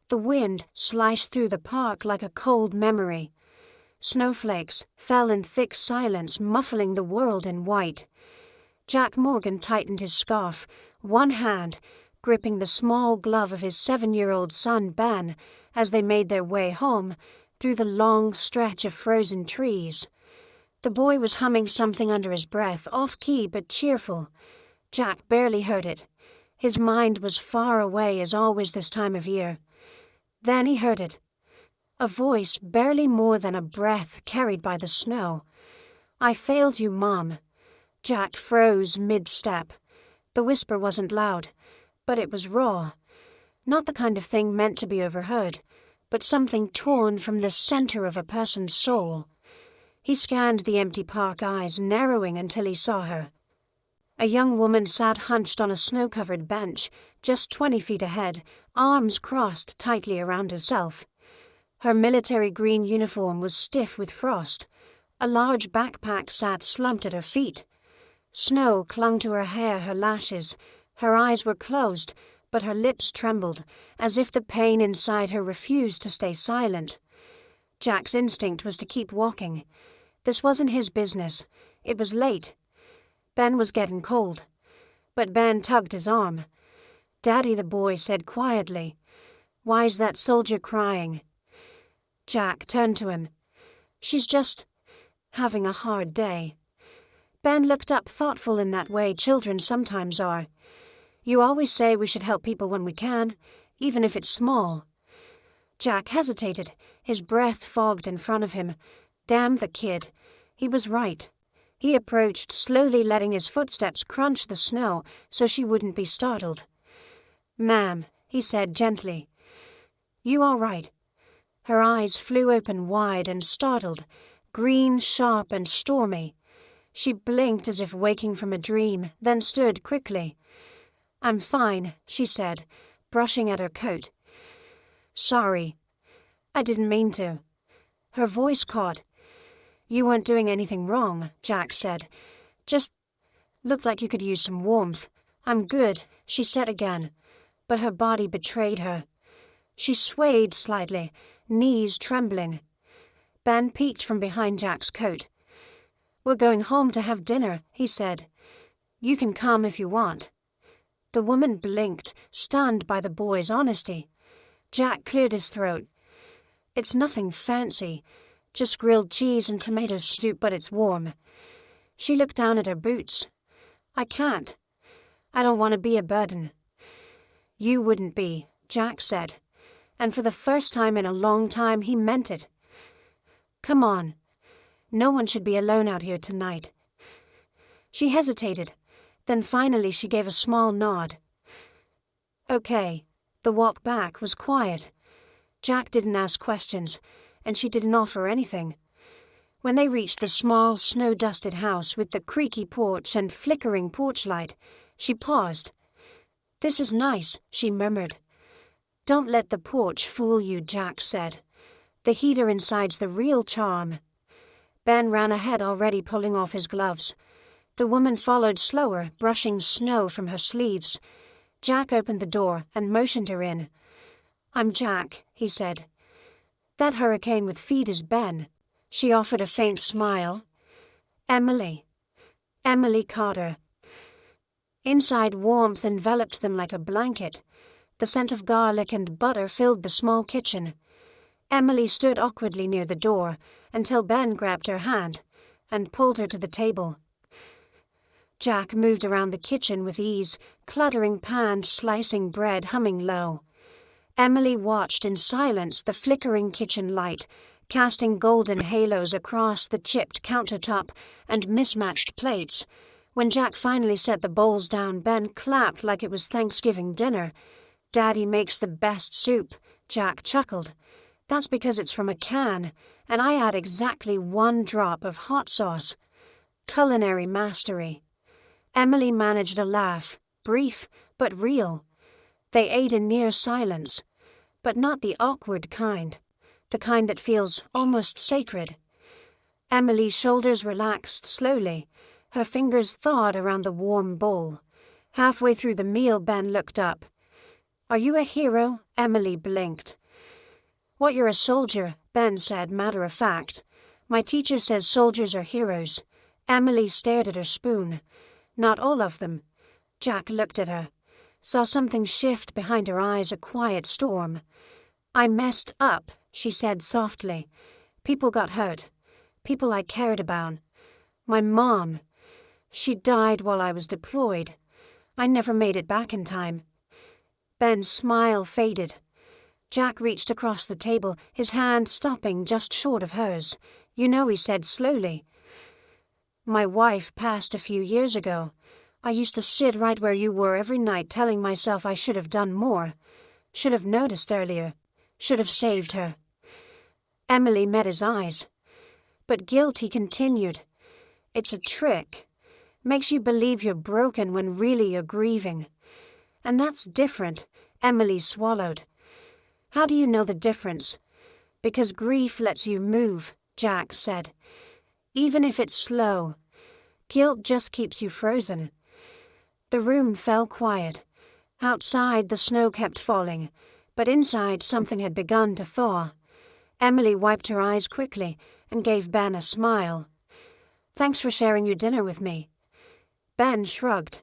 The wind sliced through the park like a cold memory. Snowflakes fell in thick silence, muffling the world in white. Jack Morgan tightened his scarf, one hand gripping the small glove of his 7-year-old son Ben as they made their way home through the long stretch of frozen trees. The boy was humming something under his breath, off-key but cheerful. Jack barely heard it. His mind was far away as always this time of year. Then he heard it. A voice barely more than a breath carried by the snow. "I failed you, Mom." Jack froze mid-step. The whisper wasn't loud, but it was raw. Not the kind of thing meant to be overheard, but something torn from the center of a person's soul. He scanned the empty park, eyes narrowing until he saw her. A young woman sat hunched on a snow-covered bench, just 20 feet ahead, arms crossed tightly around herself. Her military green uniform was stiff with frost. A large backpack sat slumped at her feet. Snow clung to her hair, her lashes. Her eyes were closed, but her lips trembled, as if the pain inside her refused to stay silent. Jack's instinct was to keep walking. This wasn't his business. It was late. Ben was getting cold. But Ben tugged his arm. "Daddy," the boy said quietly. "Why's that soldier crying?" Jack turned to him. "She's just having a hard day." Ben looked up, thoughtful in that way children sometimes are. "You always say we should help people when we can, even if it's small." Jack hesitated, his breath fogged in front of him. Damn the kid. He was right. He approached, slowly letting his footsteps crunch the snow so she wouldn't be startled. "Ma'am," he said gently. "You all right?" Her eyes flew open wide and startled, green, sharp, and stormy. She blinked as if waking from a dream, then stood quickly. "I'm fine," she said, brushing at her coat. "Sorry. I didn't mean to." Her voice caught. "You weren't doing anything wrong," Jack said. "Just looked like you could use some warmth." "I'm good," she said again, but her body betrayed her. She swayed slightly, knees trembling. Ben peeked from behind Jack's coat. "We're going home to have dinner," he said. "You can come if you want." The woman blinked, stunned by the boy's honesty. Jack cleared his throat. "It's nothing fancy, just grilled cheese and tomato soup, but it's warm." She looked down at her boots. "I can't. I don't want to be a burden." "You wouldn't be," Jack said, and for the first time in a long time he meant it. "Come on. No one should be alone out here tonight." She hesitated, then finally she gave a small nod. "Okay." The walk back was quiet. Jack didn't ask questions, and she didn't offer anything. When they reached the small, snow-dusted house with the creaky porch and flickering porch light, she paused. "This is nice," she murmured. "Don't let the porch fool you," Jack said. "The heater inside's the real charm." Ben ran ahead, already pulling off his gloves. The woman followed slower, brushing snow from her sleeves. Jack opened the door and motioned her in. "I'm Jack," he said. "That hurricane with feet is Ben." She offered a faint smile. "Emily. Emily Carter." Inside, warmth enveloped them like a blanket. The scent of garlic and butter filled the small kitchen. Emily stood awkwardly near the door until Ben grabbed her hand and pulled her to the table. Jack moved around the kitchen with ease, cluttering pans, slicing bread, humming low. Emily watched in silence the flickering kitchen light, casting golden halos across the chipped countertop and mismatched plates. When Jack finally set the bowls down, Ben clapped like it was Thanksgiving dinner. "Daddy makes the best soup," Jack chuckled. "That's because it's from a can, and I add exactly 1 drop of hot sauce." Culinary mastery. Emily managed a laugh, brief but real. They ate in near silence, but not the awkward kind, the kind that feels almost sacred. Emily's shoulders relaxed slowly, her fingers thawed around the warm bowl. Halfway through the meal, Ben looked up. Are you a hero? Emily blinked. What, you're a soldier? Ben said, matter of fact. My teacher says soldiers are heroes. Emily stared at her spoon. Not all of them. Jack looked at her. Saw something shift behind her eyes, a quiet storm. I messed up, she said softly. People got hurt. People I cared about. My mom. She died while I was deployed. I never made it back in time. Ben's smile faded. Jack reached across the table, his hand stopping just short of hers. You know, he said slowly. My wife passed a few years ago. I used to sit right where you were every night telling myself I should have done more. Should have noticed earlier. Should have saved her. Emily met his eyes. But guilt, he continued. It's a trick. Makes you believe you're broken when really you're grieving. And that's different, Emily swallowed. How do you know the difference? Because grief lets you move, Jack said. Even if it's slow. Guilt just keeps you frozen. The room fell quiet. Outside the snow kept falling, but inside something had begun to thaw. Emily wiped her eyes quickly and gave Ben a smile. Thanks for sharing your dinner with me. Ben shrugged.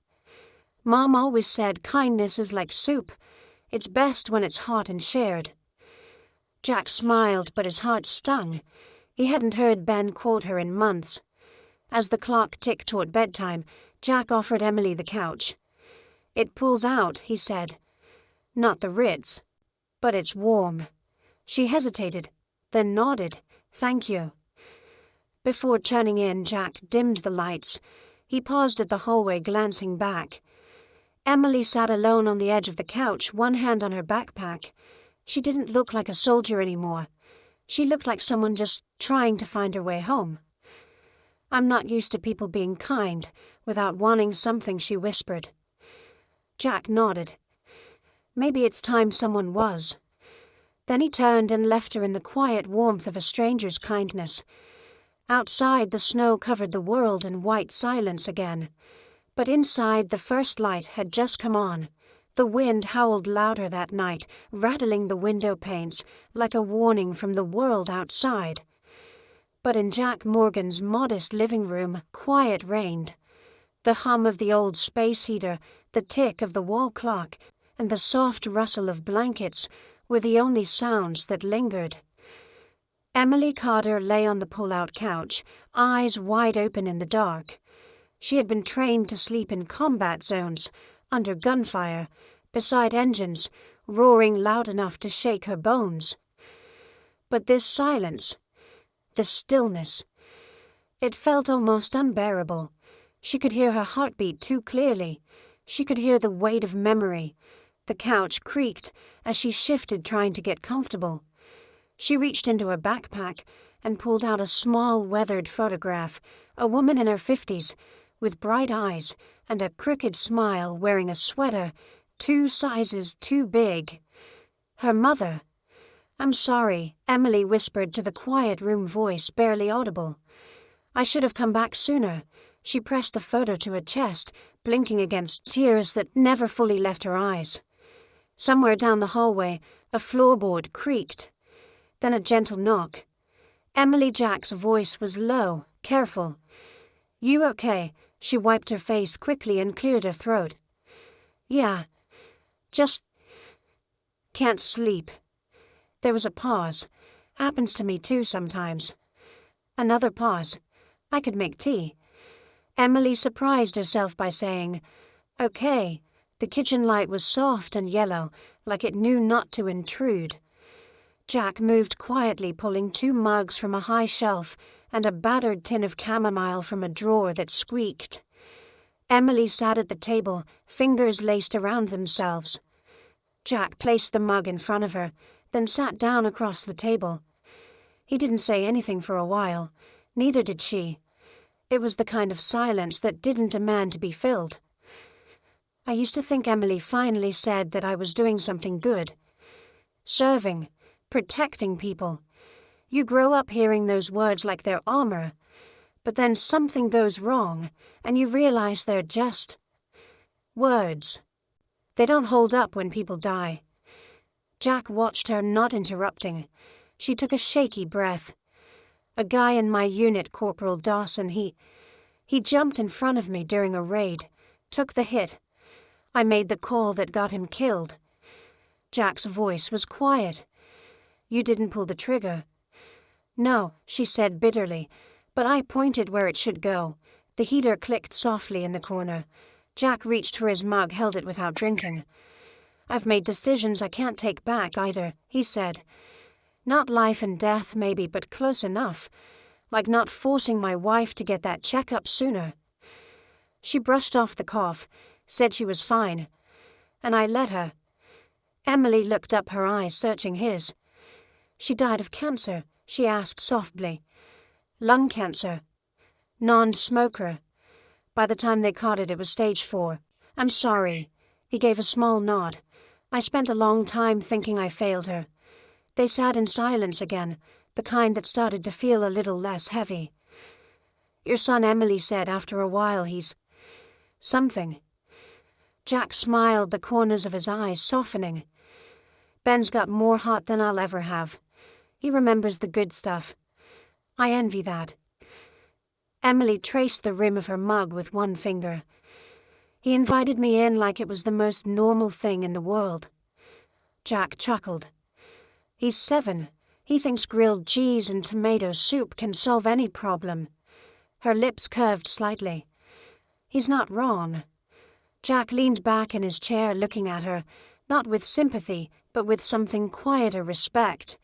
Mom always said kindness is like soup. It's best when it's hot and shared. Jack smiled, but his heart stung. He hadn't heard Ben quote her in months. As the clock ticked toward bedtime, Jack offered Emily the couch. It pulls out, he said. Not the Ritz, but it's warm. She hesitated, then nodded. Thank you. Before turning in, Jack dimmed the lights. He paused at the hallway, glancing back. Emily sat alone on the edge of the couch, one hand on her backpack. She didn't look like a soldier anymore. She looked like someone just trying to find her way home. I'm not used to people being kind without wanting something, she whispered. Jack nodded. Maybe it's time someone was. Then he turned and left her in the quiet warmth of a stranger's kindness. Outside, the snow covered the world in white silence again. But inside, the first light had just come on. The wind howled louder that night, rattling the window panes like a warning from the world outside. But in Jack Morgan's modest living room, quiet reigned. The hum of the old space heater, the tick of the wall clock, and the soft rustle of blankets were the only sounds that lingered. Emily Carter lay on the pull-out couch, eyes wide open in the dark. She had been trained to sleep in combat zones, under gunfire, beside engines, roaring loud enough to shake her bones. But this silence, this stillness, it felt almost unbearable. She could hear her heartbeat too clearly. She could hear the weight of memory. The couch creaked as she shifted, trying to get comfortable. She reached into her backpack and pulled out a small, weathered photograph, a woman in her 50s, with bright eyes and a crooked smile, wearing a sweater 2 sizes too big. Her mother. I'm sorry, Emily whispered to the quiet room voice, barely audible. I should have come back sooner. She pressed the photo to her chest, blinking against tears that never fully left her eyes. Somewhere down the hallway, a floorboard creaked. Then a gentle knock. Emily Jack's voice was low, careful. You okay? She wiped her face quickly and cleared her throat. Yeah, just can't sleep. There was a pause. Happens to me too sometimes. Another pause. I could make tea. Emily surprised herself by saying, okay. The kitchen light was soft and yellow, like it knew not to intrude. Jack moved quietly, pulling 2 mugs from a high shelf and a battered tin of chamomile from a drawer that squeaked. Emily sat at the table, fingers laced around themselves. Jack placed the mug in front of her, then sat down across the table. He didn't say anything for a while. Neither did she. It was the kind of silence that didn't demand to be filled. I used to think Emily finally said that I was doing something good. Serving, protecting people. You grow up hearing those words like they're armor, but then something goes wrong, and you realize they're just words. They don't hold up when people die. Jack watched her, not interrupting. She took a shaky breath. A guy in my unit, Corporal Dawson, he jumped in front of me during a raid, took the hit. I made the call that got him killed. Jack's voice was quiet. You didn't pull the trigger. No, she said bitterly, but I pointed where it should go. The heater clicked softly in the corner. Jack reached for his mug, held it without drinking. I've made decisions I can't take back either, he said. Not life and death maybe, but close enough. Like not forcing my wife to get that checkup sooner. She brushed off the cough, said she was fine, and I let her. Emily looked up, her eyes searching his. She died of cancer, she asked softly. Lung cancer. Non-smoker. By the time they caught it, it was stage 4. I'm sorry. He gave a small nod. I spent a long time thinking I failed her. They sat in silence again, the kind that started to feel a little less heavy. Your son, Emily said after a while, he's something. Jack smiled, the corners of his eyes softening. Ben's got more heart than I'll ever have. He remembers the good stuff. I envy that. Emily traced the rim of her mug with one finger. He invited me in like it was the most normal thing in the world. Jack chuckled. He's 7. He thinks grilled cheese and tomato soup can solve any problem. Her lips curved slightly. He's not wrong. Jack leaned back in his chair, looking at her, not with sympathy, but with something quieter respect.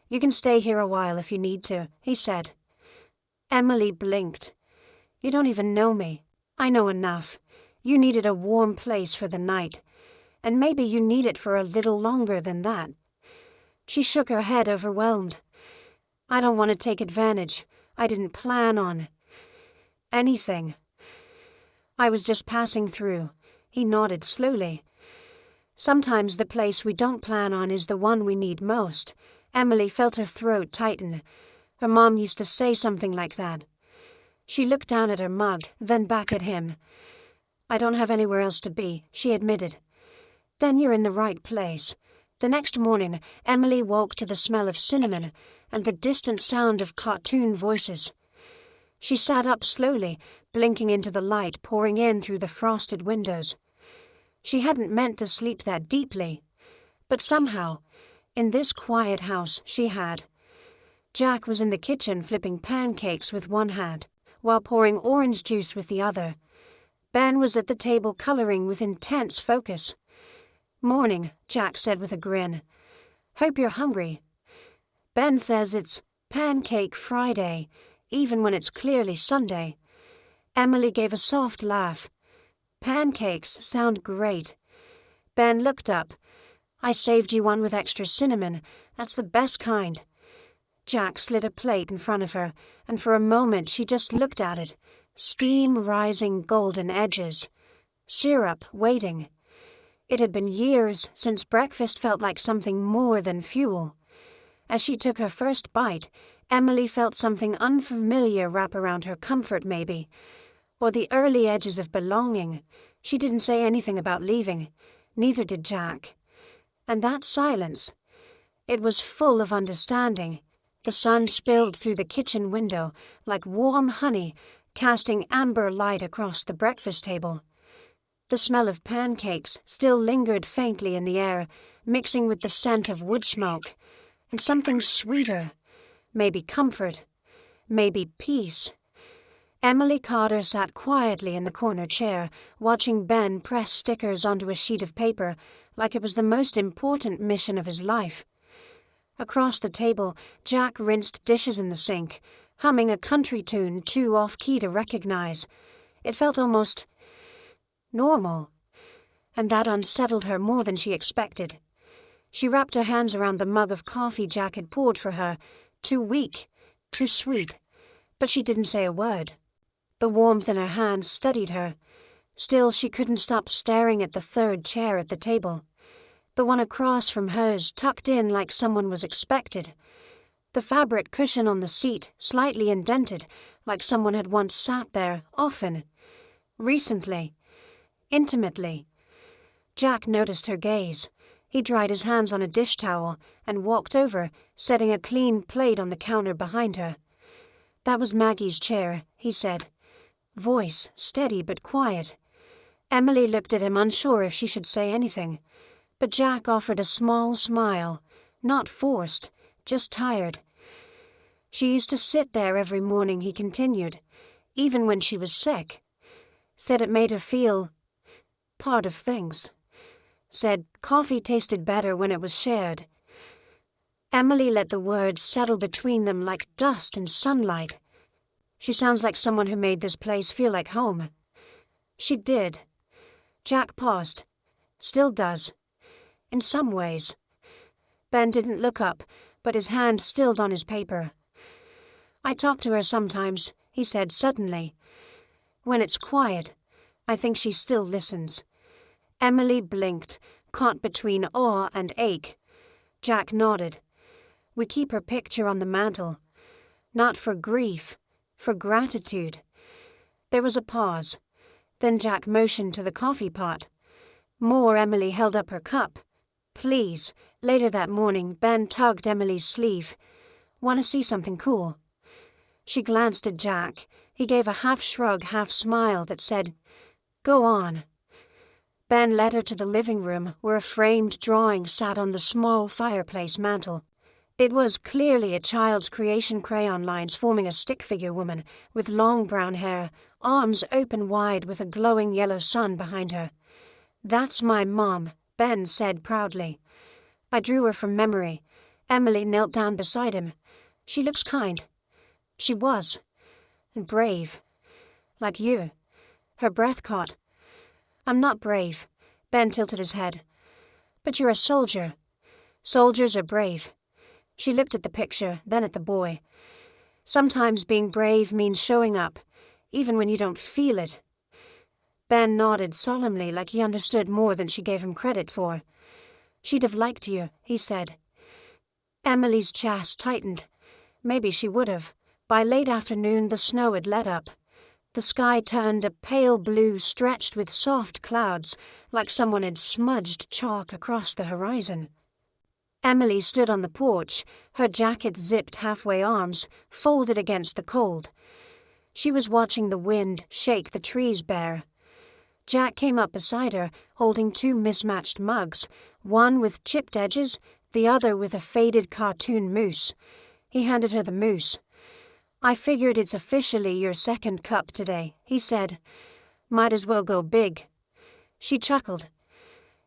You can stay here a while if you need to, he said. Emily blinked. You don't even know me. I know enough. You needed a warm place for the night, and maybe you need it for a little longer than that. She shook her head, overwhelmed. I don't want to take advantage. I didn't plan on anything. I was just passing through. He nodded slowly. Sometimes the place we don't plan on is the one we need most. Emily felt her throat tighten. Her mom used to say something like that. She looked down at her mug, then back at him. I don't have anywhere else to be, she admitted. Then you're in the right place. The next morning, Emily woke to the smell of cinnamon and the distant sound of cartoon voices. She sat up slowly, blinking into the light pouring in through the frosted windows. She hadn't meant to sleep that deeply, but somehow, in this quiet house, she had. Jack was in the kitchen flipping pancakes with one hand, while pouring orange juice with the other. Ben was at the table coloring with intense focus. Morning, Jack said with a grin. Hope you're hungry. Ben says it's Pancake Friday, even when it's clearly Sunday. Emily gave a soft laugh. Pancakes sound great. Ben looked up. I saved you one with extra cinnamon. That's the best kind. Jack slid a plate in front of her, and for a moment she just looked at it. Steam rising, golden edges. Syrup waiting. It had been years since breakfast felt like something more than fuel. As she took her first bite, Emily felt something unfamiliar wrap around her, comfort maybe, or the early edges of belonging. She didn't say anything about leaving. Neither did Jack. And that silence, it was full of understanding. The sun spilled through the kitchen window like warm honey, casting amber light across the breakfast table. The smell of pancakes still lingered faintly in the air, mixing with the scent of wood smoke, and something sweeter, maybe comfort, maybe peace. Emily Carter sat quietly in the corner chair, watching Ben press stickers onto a sheet of paper like it was the most important mission of his life. Across the table, Jack rinsed dishes in the sink, humming a country tune too off-key to recognize. It felt almost normal, and that unsettled her more than she expected. She wrapped her hands around the mug of coffee Jack had poured for her, too weak, too sweet, but she didn't say a word. The warmth in her hands steadied her. Still, she couldn't stop staring at the third chair at the table, the one across from hers, tucked in like someone was expected. The fabric cushion on the seat, slightly indented, like someone had once sat there, often, recently, intimately. Jack noticed her gaze. He dried his hands on a dish towel and walked over, setting a clean plate on the counter behind her. "That was Maggie's chair," he said. Voice steady but quiet. Emily looked at him, unsure if she should say anything. But Jack offered a small smile, not forced, just tired. "She used to sit there every morning," he continued, "even when she was sick. Said it made her feel part of things. Said coffee tasted better when it was shared." Emily let the words settle between them like dust and sunlight. "She sounds like someone who made this place feel like home." She did. Jack paused. "Still does. In some ways." Ben didn't look up, but his hand stilled on his paper. "I talk to her sometimes," he said suddenly. "When it's quiet, I think she still listens." Emily blinked, caught between awe and ache. Jack nodded. "We keep her picture on the mantel. Not for grief, for gratitude." There was a pause. Then Jack motioned to the coffee pot. More Emily held up her cup. "Please." Later that morning, Ben tugged Emily's sleeve. "Want to see something cool?" She glanced at Jack. He gave a half-shrug, half-smile that said, "Go on." Ben led her to the living room, where a framed drawing sat on the small fireplace mantel. It was clearly a child's creation, crayon lines forming a stick figure woman with long brown hair, arms open wide with a glowing yellow sun behind her. "That's my mom," Ben said proudly. "I drew her from memory." Emily knelt down beside him. "She looks kind." She was. And brave. Like you. Her breath caught. "I'm not brave." Ben tilted his head. "But you're a soldier. Soldiers are brave." She looked at the picture, then at the boy. "Sometimes being brave means showing up, even when you don't feel it." Ben nodded solemnly, like he understood more than she gave him credit for. "She'd have liked you," he said. Emily's chest tightened. Maybe she would have. By late afternoon, the snow had let up. The sky turned a pale blue stretched with soft clouds, like someone had smudged chalk across the horizon. Emily stood on the porch, her jacket zipped halfway arms, folded against the cold. She was watching the wind shake the trees bare. Jack came up beside her, holding two mismatched mugs, one with chipped edges, the other with a faded cartoon moose. He handed her the moose. "I figured it's officially your second cup today," he said. "Might as well go big." She chuckled.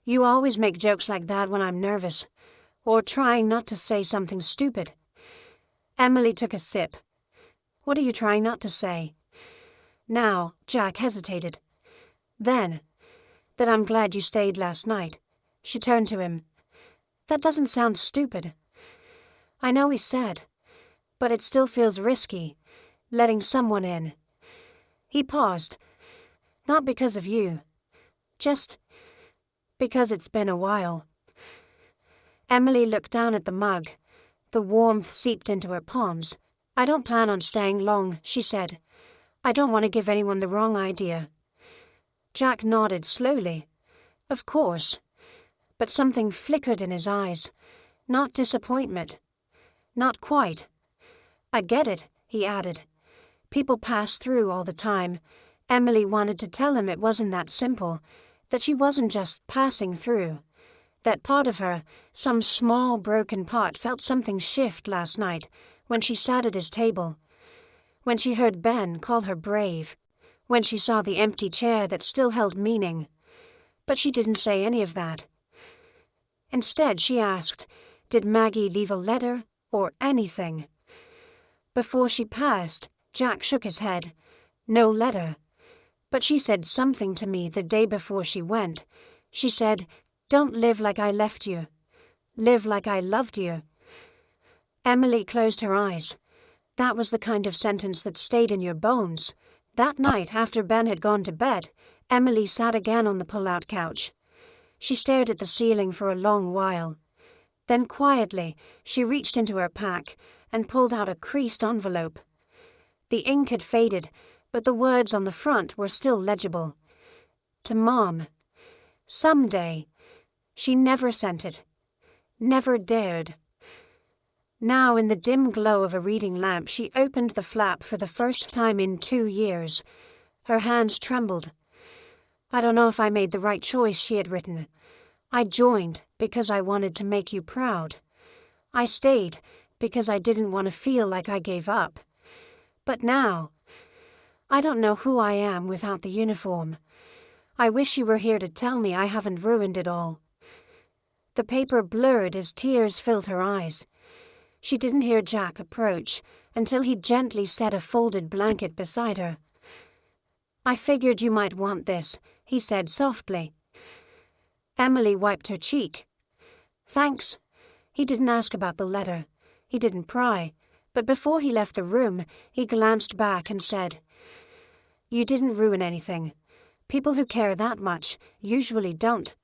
"You always make jokes like that when I'm nervous, or trying not to say something stupid." Emily took a sip. "What are you trying not to say?" Now, Jack hesitated. "Then, that I'm glad you stayed last night." She turned to him. "That doesn't sound stupid." "I know," he said, "but it still feels risky, letting someone in." He paused. "Not because of you. Just because it's been a while." Emily looked down at the mug. The warmth seeped into her palms. "I don't plan on staying long," she said. "I don't want to give anyone the wrong idea." Jack nodded slowly. "Of course." But something flickered in his eyes. Not disappointment. Not quite. "I get it," he added. "People pass through all the time." Emily wanted to tell him it wasn't that simple, that she wasn't just passing through. That part of her, some small broken part, felt something shift last night when she sat at his table, when she heard Ben call her brave, when she saw the empty chair that still held meaning. But she didn't say any of that. Instead, she asked, did Maggie leave a letter or anything? Before she passed, Jack shook his head. "No letter. But she said something to me the day before she went. She said, 'Don't live like I left you. Live like I loved you.'" Emily closed her eyes. That was the kind of sentence that stayed in your bones. That night, after Ben had gone to bed, Emily sat again on the pull-out couch. She stared at the ceiling for a long while. Then quietly, she reached into her pack and pulled out a creased envelope. The ink had faded, but the words on the front were still legible. "To Mom." Someday. She never sent it. Never dared. Now, in the dim glow of a reading lamp, she opened the flap for the first time in 2 years. Her hands trembled. I don't know if I made the right choice, she had written. I joined because I wanted to make you proud. I stayed because I didn't want to feel like I gave up. But now, I don't know who I am without the uniform. I wish you were here to tell me I haven't ruined it all. The paper blurred as tears filled her eyes. She didn't hear Jack approach until he gently set a folded blanket beside her. I figured you might want this, he said softly. Emily wiped her cheek. Thanks. He didn't ask about the letter. He didn't pry. But before he left the room, he glanced back and said, You didn't ruin anything. People who care that much usually don't.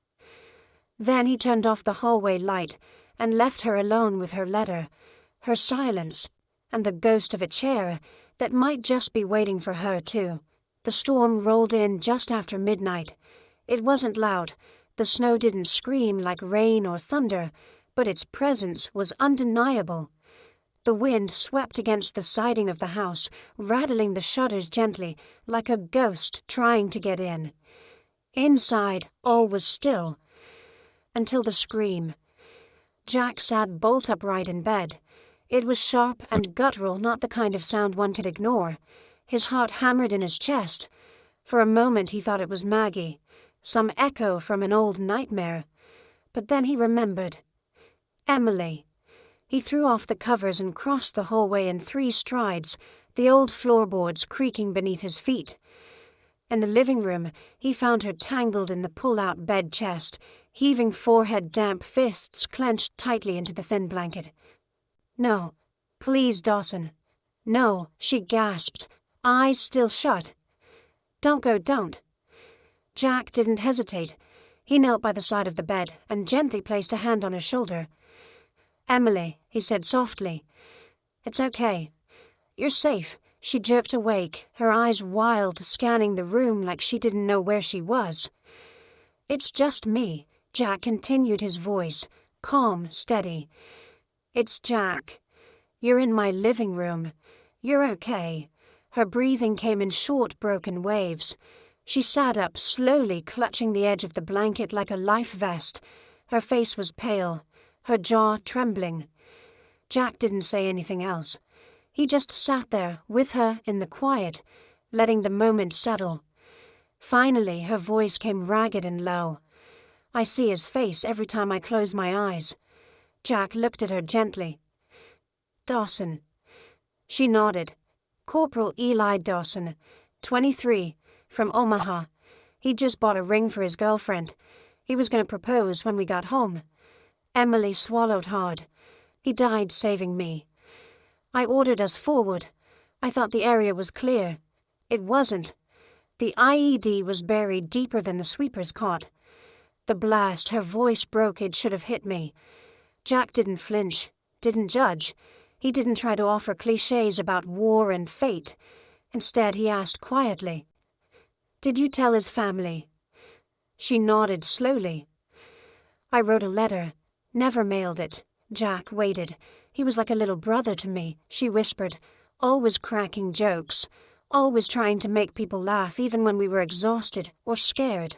Then he turned off the hallway light and left her alone with her letter, her silence, and the ghost of a chair that might just be waiting for her too. The storm rolled in just after midnight. It wasn't loud. The snow didn't scream like rain or thunder, but its presence was undeniable. The wind swept against the siding of the house, rattling the shutters gently, like a ghost trying to get in. Inside, all was still. Until the scream. Jack sat bolt upright in bed. It was sharp and guttural, not the kind of sound one could ignore. His heart hammered in his chest. For a moment he thought it was Maggie, some echo from an old nightmare. But then he remembered. Emily. He threw off the covers and crossed the hallway in 3 strides, the old floorboards creaking beneath his feet. In the living room, he found her tangled in the pull-out bed chest, heaving forehead damp, fists clenched tightly into the thin blanket. No, please, Dawson. No, she gasped, eyes still shut. Don't go, don't. Jack didn't hesitate. He knelt by the side of the bed and gently placed a hand on her shoulder. Emily, he said softly. It's okay. You're safe. She jerked awake, her eyes wild, scanning the room like she didn't know where she was. It's just me, Jack continued, his voice, calm, steady. It's Jack. You're in my living room. You're okay. Her breathing came in short, broken waves. She sat up, slowly clutching the edge of the blanket like a life vest. Her face was pale, her jaw trembling. Jack didn't say anything else. He just sat there with her in the quiet, letting the moment settle. Finally, her voice came ragged and low. I see his face every time I close my eyes. Jack looked at her gently. Dawson. She nodded. Corporal Eli Dawson, 23, from Omaha. He'd just bought a ring for his girlfriend. He was going to propose when we got home. Emily swallowed hard. He died saving me. I ordered us forward. I thought the area was clear. It wasn't. The IED was buried deeper than the sweeper's cot. The blast, her voice broke, it should have hit me. Jack didn't flinch, didn't judge. He didn't try to offer cliches about war and fate. Instead, he asked quietly, Did you tell his family? She nodded slowly. I wrote a letter. Never mailed it. Jack waited. He was like a little brother to me, she whispered, always cracking jokes, always trying to make people laugh even when we were exhausted or scared.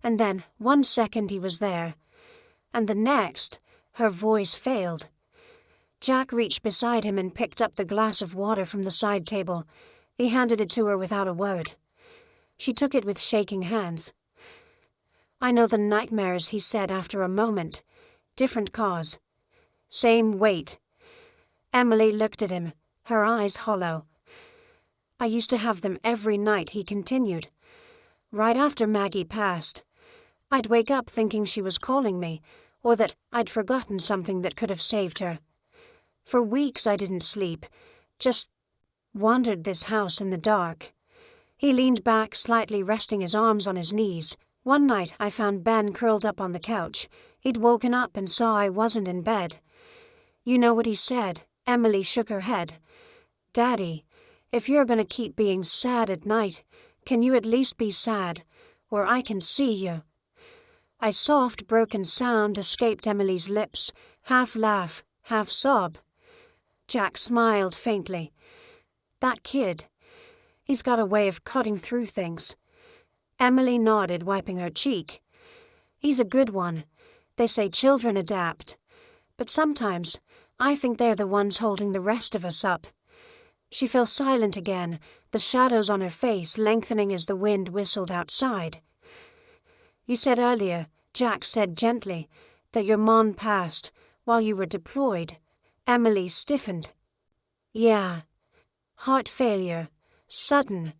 And then, 1 second he was there. And the next, her voice failed. Jack reached beside him and picked up the glass of water from the side table. He handed it to her without a word. She took it with shaking hands. I know the nightmares, he said after a moment. Different cause. Same weight. Emily looked at him, her eyes hollow. I used to have them every night, he continued. Right after Maggie passed. I'd wake up thinking she was calling me, or that I'd forgotten something that could have saved her. For weeks I didn't sleep, just wandered this house in the dark. He leaned back, slightly resting his arms on his knees. One night I found Ben curled up on the couch. He'd woken up and saw I wasn't in bed. You know what he said? Emily shook her head. Daddy, if you're going to keep being sad at night, can you at least be sad, or I can see you? A soft, broken sound escaped Emily's lips, half laugh, half sob. Jack smiled faintly. That kid. He's got a way of cutting through things. Emily nodded, wiping her cheek. He's a good one. They say children adapt. But sometimes, I think they're the ones holding the rest of us up. She fell silent again, the shadows on her face lengthening as the wind whistled outside. You said earlier, Jack said gently, that your mom passed while you were deployed. Emily stiffened. Yeah. Heart failure. Sudden.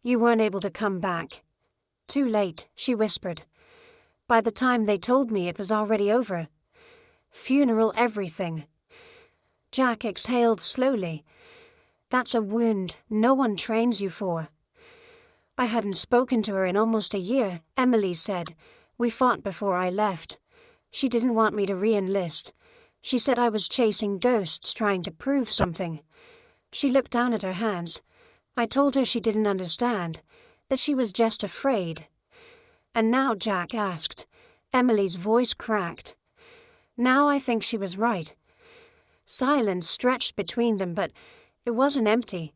You weren't able to come back. Too late, she whispered. By the time they told me, it was already over. Funeral, everything. Jack exhaled slowly. That's a wound no one trains you for. I hadn't spoken to her in almost a year, Emily said. We fought before I left. She didn't want me to re-enlist. She said I was chasing ghosts, trying to prove something. She looked down at her hands. I told her she didn't understand, that she was just afraid. And now, Jack asked. Emily's voice cracked. Now I think she was right. Silence stretched between them, but it wasn't empty.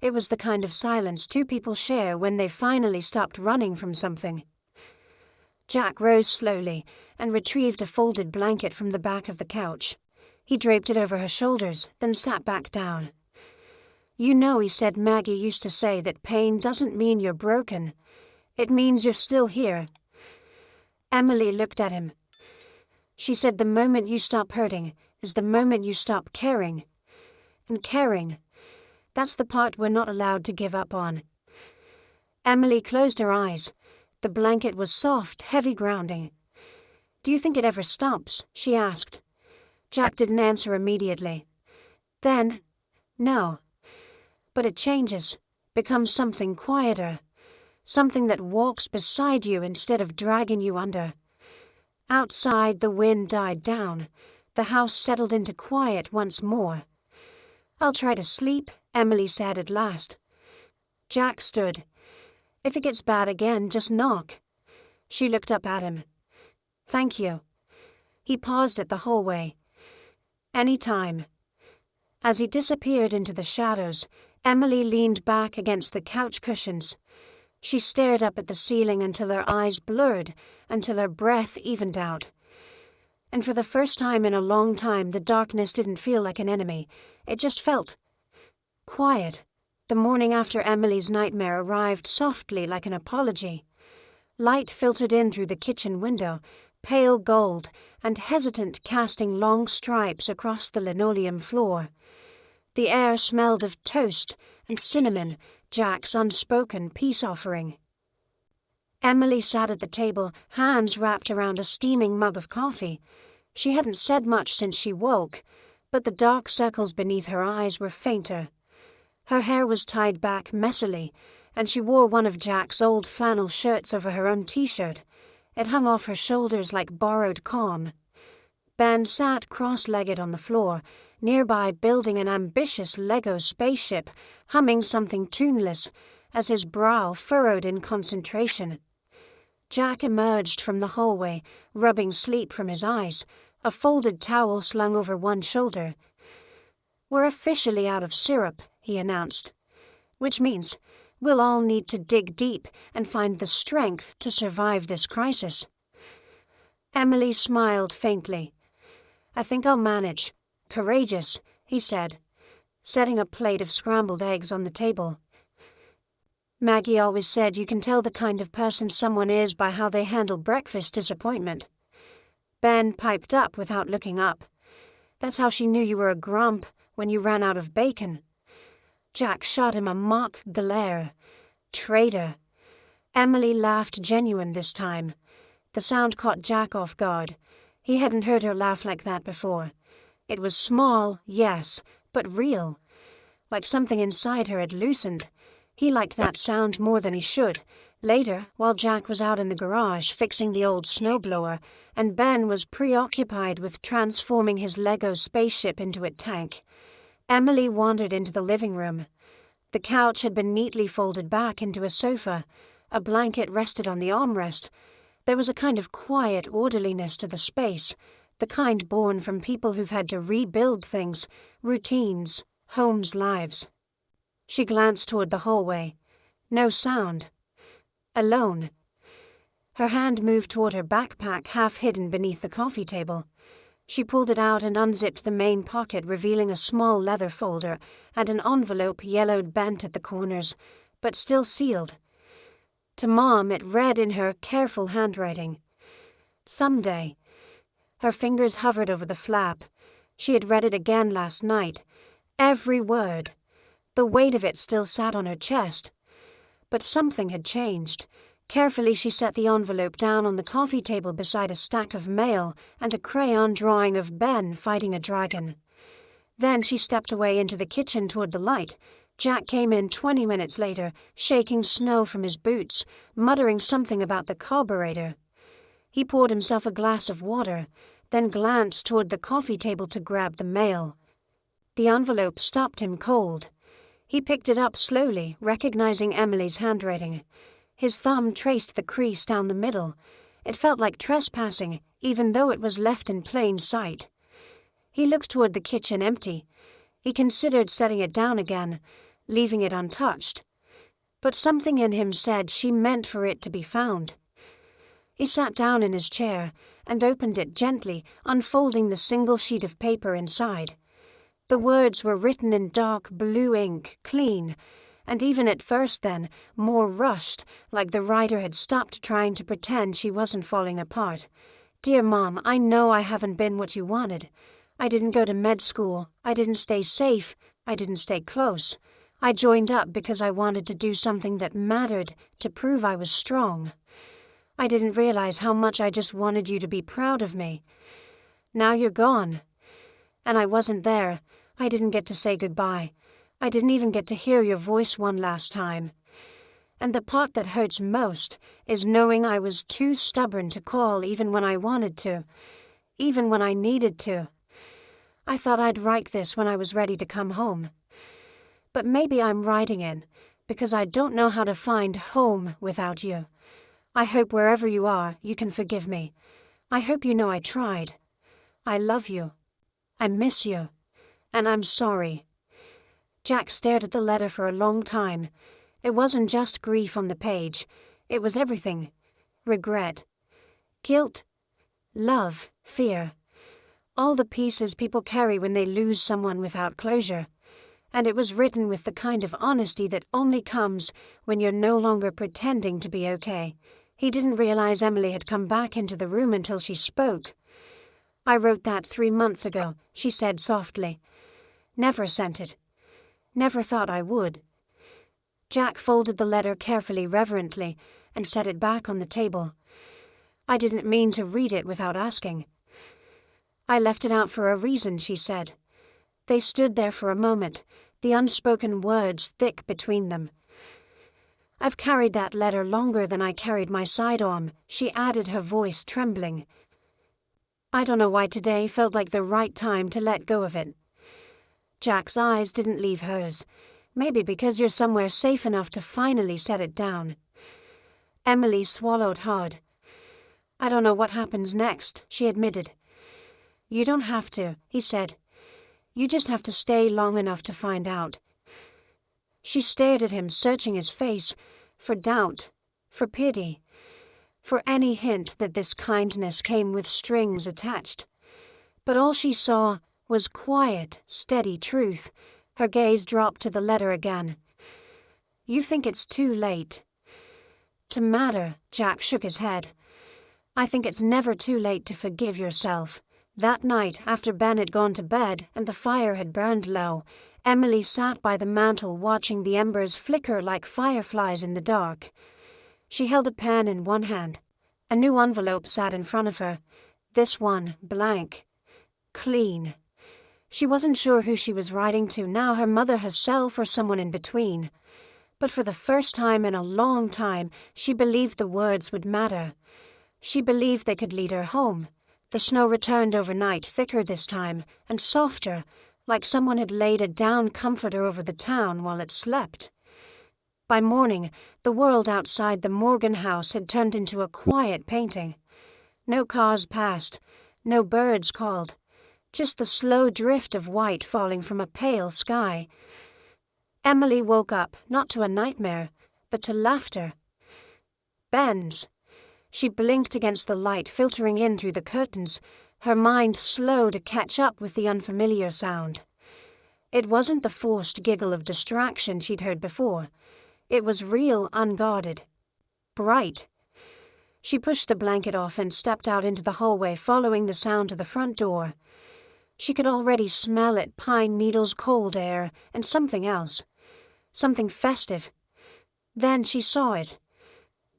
It was the kind of silence two people share when they've finally stopped running from something. Jack rose slowly and retrieved a folded blanket from the back of the couch. He draped it over her shoulders, then sat back down. You know, he said, Maggie used to say that pain doesn't mean you're broken. It means you're still here. Emily looked at him. She said the moment you stop hurting is the moment you stop caring. And caring, that's the part we're not allowed to give up on. Emily closed her eyes. The blanket was soft, heavy grounding. Do you think it ever stops? She asked. Jack didn't answer immediately. Then, no. But it changes, becomes something quieter, something that walks beside you instead of dragging you under. Outside, the wind died down. The house settled into quiet once more. I'll try to sleep, Emily said at last. Jack stood. If it gets bad again, just knock. She looked up at him. Thank you. He paused at the hallway. Any time. As he disappeared into the shadows, Emily leaned back against the couch cushions. She stared up at the ceiling until her eyes blurred, until her breath evened out. And for the first time in a long time, the darkness didn't feel like an enemy. It just felt quiet. The morning after Emily's nightmare arrived softly like an apology. Light filtered in through the kitchen window, pale gold, and hesitant, casting long stripes across the linoleum floor. The air smelled of toast and cinnamon, Jack's unspoken peace offering. Emily sat at the table, hands wrapped around a steaming mug of coffee. She hadn't said much since she woke, but the dark circles beneath her eyes were fainter. Her hair was tied back messily, and she wore one of Jack's old flannel shirts over her own t-shirt. It hung off her shoulders like borrowed calm. Ben sat cross-legged on the floor, nearby building an ambitious Lego spaceship, humming something tuneless, as his brow furrowed in concentration. Jack emerged from the hallway, rubbing sleep from his eyes, a folded towel slung over one shoulder. We're officially out of syrup, he announced. Which means we'll all need to dig deep and find the strength to survive this crisis. Emily smiled faintly. I think I'll manage. Courageous, he said, setting a plate of scrambled eggs on the table. Maggie always said you can tell the kind of person someone is by how they handle breakfast disappointment. Ben piped up without looking up. That's how she knew you were a grump when you ran out of bacon. Jack shot him a mock glare. Traitor. Emily laughed genuine this time. The sound caught Jack off guard. He hadn't heard her laugh like that before. It was small, yes, but real. Like something inside her had loosened. He liked that sound more than he should. Later, while Jack was out in the garage fixing the old snowblower, and Ben was preoccupied with transforming his Lego spaceship into a tank, Emily wandered into the living room. The couch had been neatly folded back into a sofa. A blanket rested on the armrest. There was a kind of quiet orderliness to the space, the kind born from people who've had to rebuild things, routines, homes, lives. She glanced toward the hallway. No sound. Alone. Her hand moved toward her backpack, half hidden beneath the coffee table. She pulled it out and unzipped the main pocket, revealing a small leather folder and an envelope yellowed bent at the corners, but still sealed. To Mom, it read in her careful handwriting. Someday. Her fingers hovered over the flap. She had read it again last night. Every word. The weight of it still sat on her chest. But something had changed. Carefully she set the envelope down on the coffee table beside a stack of mail and a crayon drawing of Ben fighting a dragon. Then she stepped away into the kitchen toward the light. Jack came in 20 minutes later, shaking snow from his boots, muttering something about the carburetor. He poured himself a glass of water, then glanced toward the coffee table to grab the mail. The envelope stopped him cold. He picked it up slowly, recognizing Emily's handwriting. His thumb traced the crease down the middle. It felt like trespassing, even though it was left in plain sight. He looked toward the kitchen empty. He considered setting it down again, leaving it untouched. But something in him said she meant for it to be found. He sat down in his chair and opened it gently, unfolding the single sheet of paper inside. The words were written in dark blue ink, clean, and even at first then, more rushed, like the writer had stopped trying to pretend she wasn't falling apart. Dear Mom, I know I haven't been what you wanted. I didn't go to med school. I didn't stay safe. I didn't stay close. I joined up because I wanted to do something that mattered, to prove I was strong. I didn't realize how much I just wanted you to be proud of me. Now you're gone. And I wasn't there. I didn't get to say goodbye. I didn't even get to hear your voice one last time. And the part that hurts most is knowing I was too stubborn to call even when I wanted to, even when I needed to. I thought I'd write this when I was ready to come home. But maybe I'm writing in because I don't know how to find home without you. I hope wherever you are, you can forgive me. I hope you know I tried. I love you. I miss you. And I'm sorry. Jack stared at the letter for a long time. It wasn't just grief on the page. It was everything. Regret. Guilt. Love. Fear. All the pieces people carry when they lose someone without closure. And it was written with the kind of honesty that only comes when you're no longer pretending to be okay. He didn't realize Emily had come back into the room until she spoke. I wrote that 3 months ago, she said softly. Never sent it. Never thought I would. Jack folded the letter carefully, reverently, and set it back on the table. I didn't mean to read it without asking. I left it out for a reason, she said. They stood there for a moment, the unspoken words thick between them. I've carried that letter longer than I carried my sidearm, she added, her voice trembling. I don't know why today felt like the right time to let go of it. Jack's eyes didn't leave hers. Maybe because you're somewhere safe enough to finally set it down. Emily swallowed hard. I don't know what happens next, she admitted. You don't have to, he said. You just have to stay long enough to find out. She stared at him, searching his face, for doubt, for pity, for any hint that this kindness came with strings attached. But all she saw was quiet, steady truth. Her gaze dropped to the letter again. You think it's too late to matter, Jack shook his head. I think it's never too late to forgive yourself. That night, after Ben had gone to bed and the fire had burned low, Emily sat by the mantel watching the embers flicker like fireflies in the dark. She held a pen in one hand. A new envelope sat in front of her. This one, blank. Clean. She wasn't sure who she was writing to now, her mother herself or someone in between. But for the first time in a long time, she believed the words would matter. She believed they could lead her home. The snow returned overnight, thicker this time, and softer, like someone had laid a down comforter over the town while it slept. By morning, the world outside the Morgan house had turned into a quiet painting. No cars passed, no birds called, just the slow drift of white falling from a pale sky. Emily woke up, not to a nightmare, but to laughter. Ben's. She blinked against the light filtering in through the curtains, her mind slow to catch up with the unfamiliar sound. It wasn't the forced giggle of distraction she'd heard before. It was real, unguarded. Bright. She pushed the blanket off and stepped out into the hallway, following the sound to the front door. She could already smell it, pine needles, cold air, and something else. Something festive. Then she saw it.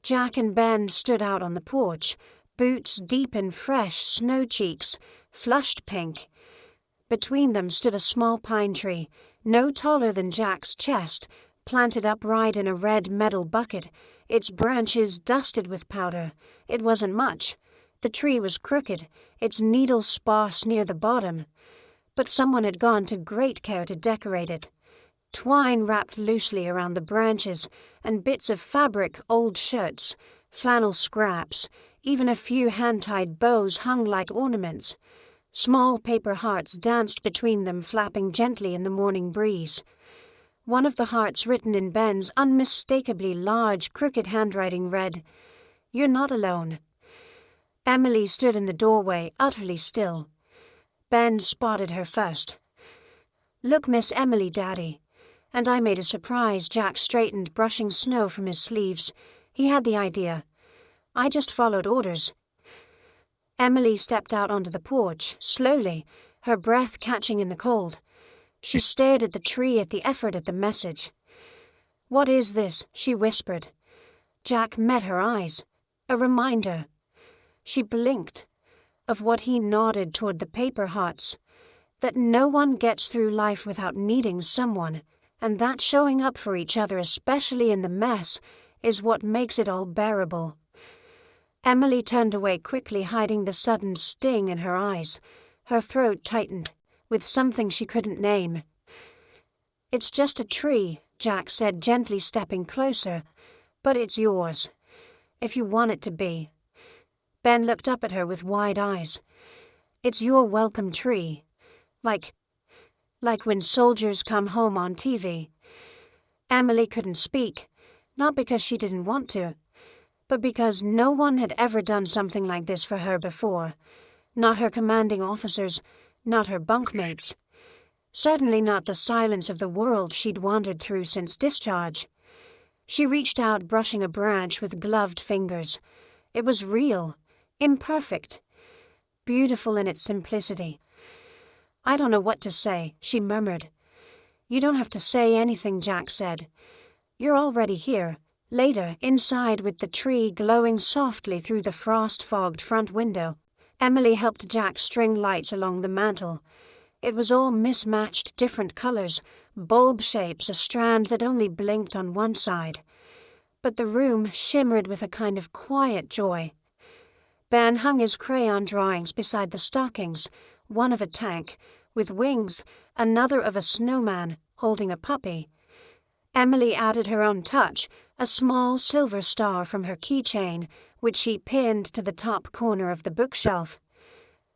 Jack and Ben stood out on the porch, boots deep in fresh snow cheeks, flushed pink. Between them stood a small pine tree, no taller than Jack's chest, planted upright in a red metal bucket, its branches dusted with powder. It wasn't much. The tree was crooked, its needles sparse near the bottom. But someone had gone to great care to decorate it. Twine wrapped loosely around the branches, and bits of fabric, old shirts, flannel scraps, even a few hand-tied bows hung like ornaments. Small paper hearts danced between them, flapping gently in the morning breeze. One of the hearts, written in Ben's unmistakably large, crooked handwriting, read, "You're not alone." Emily stood in the doorway, utterly still. Ben spotted her first. "Look, Miss Emily, Daddy." And I made a surprise. Jack straightened, brushing snow from his sleeves. He had the idea. I just followed orders. Emily stepped out onto the porch, slowly, her breath catching in the cold. She stared at the tree, at the effort, at the message. "What is this?" she whispered. Jack met her eyes. A reminder. She blinked. Of what he nodded toward the paper hearts. That no one gets through life without needing someone. And that showing up for each other, especially in the mess, is what makes it all bearable. Emily turned away quickly, hiding the sudden sting in her eyes. Her throat tightened, with something she couldn't name. "It's just a tree," Jack said, gently stepping closer. "But it's yours, if you want it to be." Ben looked up at her with wide eyes. "It's your welcome tree. Like when soldiers come home on TV." Emily couldn't speak, not because she didn't want to, but because no one had ever done something like this for her before. Not her commanding officers, not her bunkmates. Certainly not the silence of the world she'd wandered through since discharge. She reached out, brushing a branch with gloved fingers. It was real, imperfect, beautiful in its simplicity. "I don't know what to say," she murmured. "You don't have to say anything," Jack said. "You're already here, later, inside with the tree glowing softly through the frost-fogged front window." Emily helped Jack string lights along the mantel. It was all mismatched, different colors, bulb shapes, a strand that only blinked on one side. But the room shimmered with a kind of quiet joy. Ben hung his crayon drawings beside the stockings, one of a tank, with wings, another of a snowman, holding a puppy. Emily added her own touch, a small silver star from her keychain, which she pinned to the top corner of the bookshelf.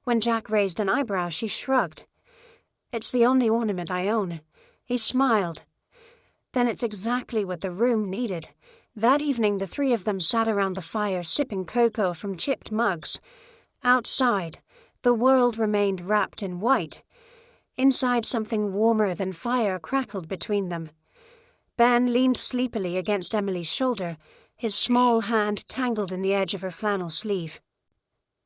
When Jack raised an eyebrow, she shrugged. "It's the only ornament I own." He smiled. "Then it's exactly what the room needed." That evening the three of them sat around the fire, sipping cocoa from chipped mugs. Outside, the world remained wrapped in white. Inside, something warmer than fire crackled between them. Ben leaned sleepily against Emily's shoulder, his small hand tangled in the edge of her flannel sleeve.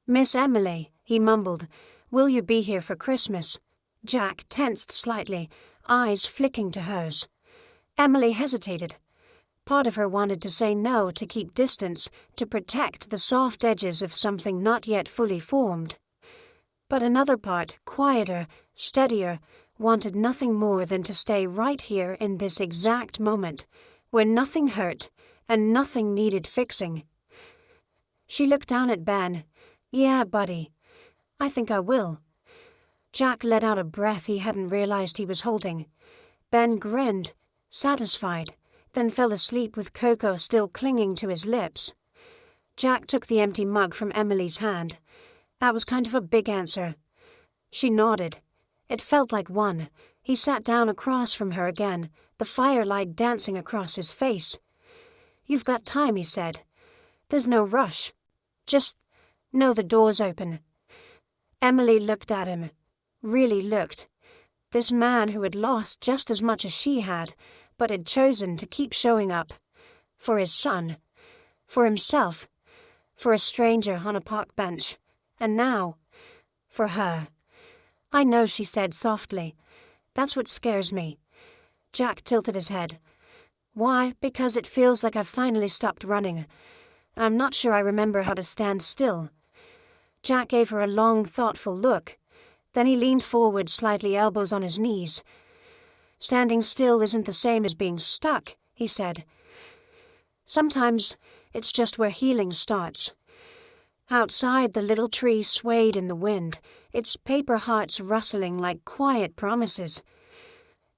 "Miss Emily," he mumbled, "will you be here for Christmas?" Jack tensed slightly, eyes flicking to hers. Emily hesitated. Part of her wanted to say no, to keep distance, to protect the soft edges of something not yet fully formed. But another part, quieter, steadier, wanted nothing more than to stay right here in this exact moment, where nothing hurt and nothing needed fixing. She looked down at Ben. "Yeah, buddy. I think I will." Jack let out a breath he hadn't realized he was holding. Ben grinned, satisfied. then fell asleep with Coco still clinging to his lips. Jack took the empty mug from Emily's hand. That was kind of a big answer. She nodded. It felt like one. He sat down across from her again, the firelight dancing across his face. "You've got time," he said. "There's no rush. Just know the door's open." Emily looked at him. Really looked. This man who had lost just as much as she had, but had chosen to keep showing up. For his son. For himself. For a stranger on a park bench. And now, for her. "I know," she said softly. "That's what scares me." Jack tilted his head. "Why? Because it feels like I've finally stopped running. And I'm not sure I remember how to stand still." Jack gave her a long, thoughtful look. Then he leaned forward, slightly, elbows on his knees. "Standing still isn't the same as being stuck," he said. "Sometimes it's just where healing starts." Outside, the little tree swayed in the wind, its paper hearts rustling like quiet promises.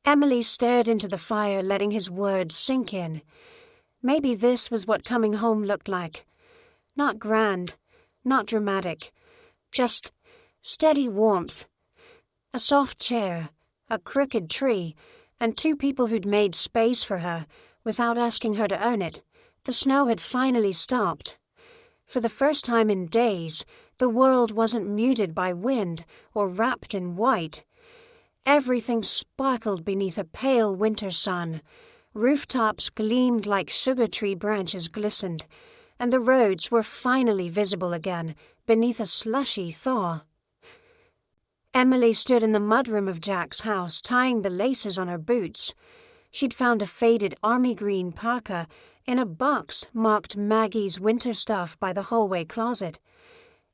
Emily stared into the fire, letting his words sink in. Maybe this was what coming home looked like. Not grand, not dramatic, just steady warmth. A soft chair, a crooked tree, and two people who'd made space for her without asking her to earn it. The snow had finally stopped. For the first time in days, the world wasn't muted by wind or wrapped in white. Everything sparkled beneath a pale winter sun. Rooftops gleamed like sugar tree branches glistened, and the roads were finally visible again beneath a slushy thaw. Emily stood in the mudroom of Jack's house, tying the laces on her boots. She'd found a faded army green parka in a box marked Maggie's winter stuff by the hallway closet.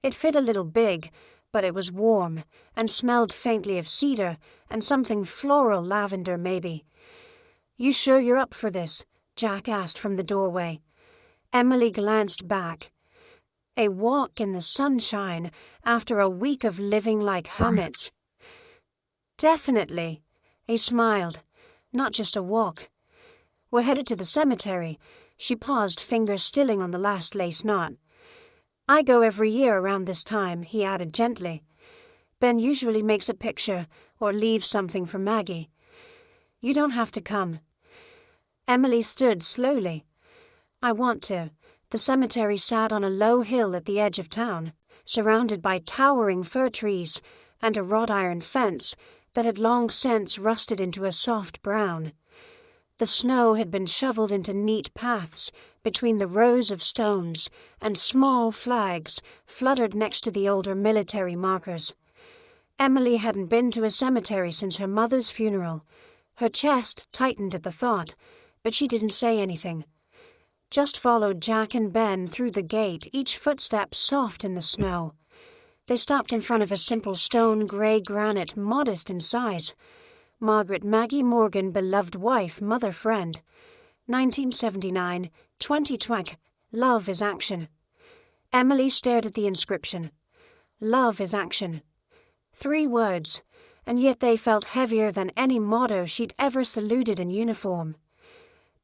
It fit a little big, but it was warm and smelled faintly of cedar and something floral, lavender maybe. "You sure you're up for this?" Jack asked from the doorway. Emily glanced back. A walk in the sunshine after a week of living like hermits. "Definitely." He smiled. "Not just a walk. We're headed to the cemetery." She paused, fingers stilling on the last lace knot. "I go every year around this time," he added gently. "Ben usually makes a picture or leaves something for Maggie. You don't have to come." Emily stood slowly. "I want to." The cemetery sat on a low hill at the edge of town, surrounded by towering fir trees and a wrought iron fence that had long since rusted into a soft brown. The snow had been shoveled into neat paths between the rows of stones, and small flags fluttered next to the older military markers. Emily hadn't been to a cemetery since her mother's funeral. Her chest tightened at the thought, but she didn't say anything. Just followed Jack and Ben through the gate, each footstep soft in the snow. They stopped in front of a simple stone grey granite, modest in size. Margaret Maggie Morgan, beloved wife, mother, friend. 1979, 2020. Love is action. Emily stared at the inscription. Love is action. 3 words, and yet they felt heavier than any motto she'd ever saluted in uniform.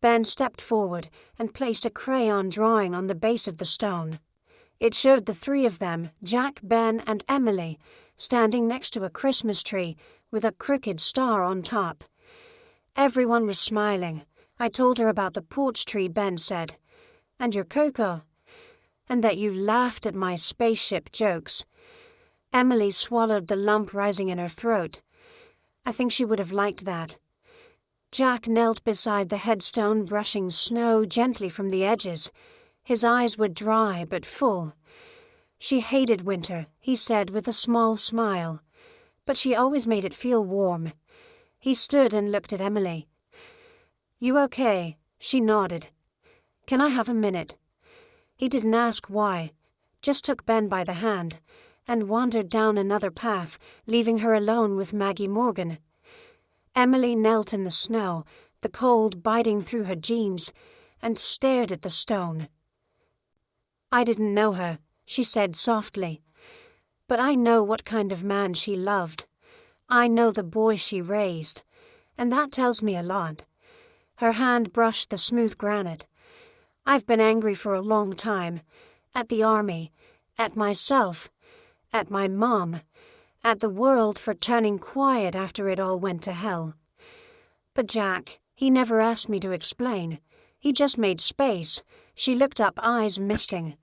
Ben stepped forward and placed a crayon drawing on the base of the stone. It showed the 3 of them, Jack, Ben, and Emily, standing next to a Christmas tree with a crooked star on top. Everyone was smiling. I told her about the porch tree, Ben said. "And your Coco. And that you laughed at my spaceship jokes." Emily swallowed the lump rising in her throat. I think she would have liked that. Jack knelt beside the headstone, brushing snow gently from the edges. His eyes were dry but full. "She hated winter," he said with a small smile. "But she always made it feel warm." He stood and looked at Emily. "You okay?" She nodded. "Can I have a minute?" He didn't ask why, just took Ben by the hand and wandered down another path, leaving her alone with Maggie Morgan. Emily knelt in the snow, the cold biting through her jeans, and stared at the stone. "I didn't know her," she said softly. "But I know what kind of man she loved. I know the boy she raised, and that tells me a lot. Her hand brushed the smooth granite. "I've been angry for a long time. At the army, at myself, at my mom, at the world for turning quiet after it all went to hell. But Jack, he never asked me to explain. He just made space." She looked up, eyes misting.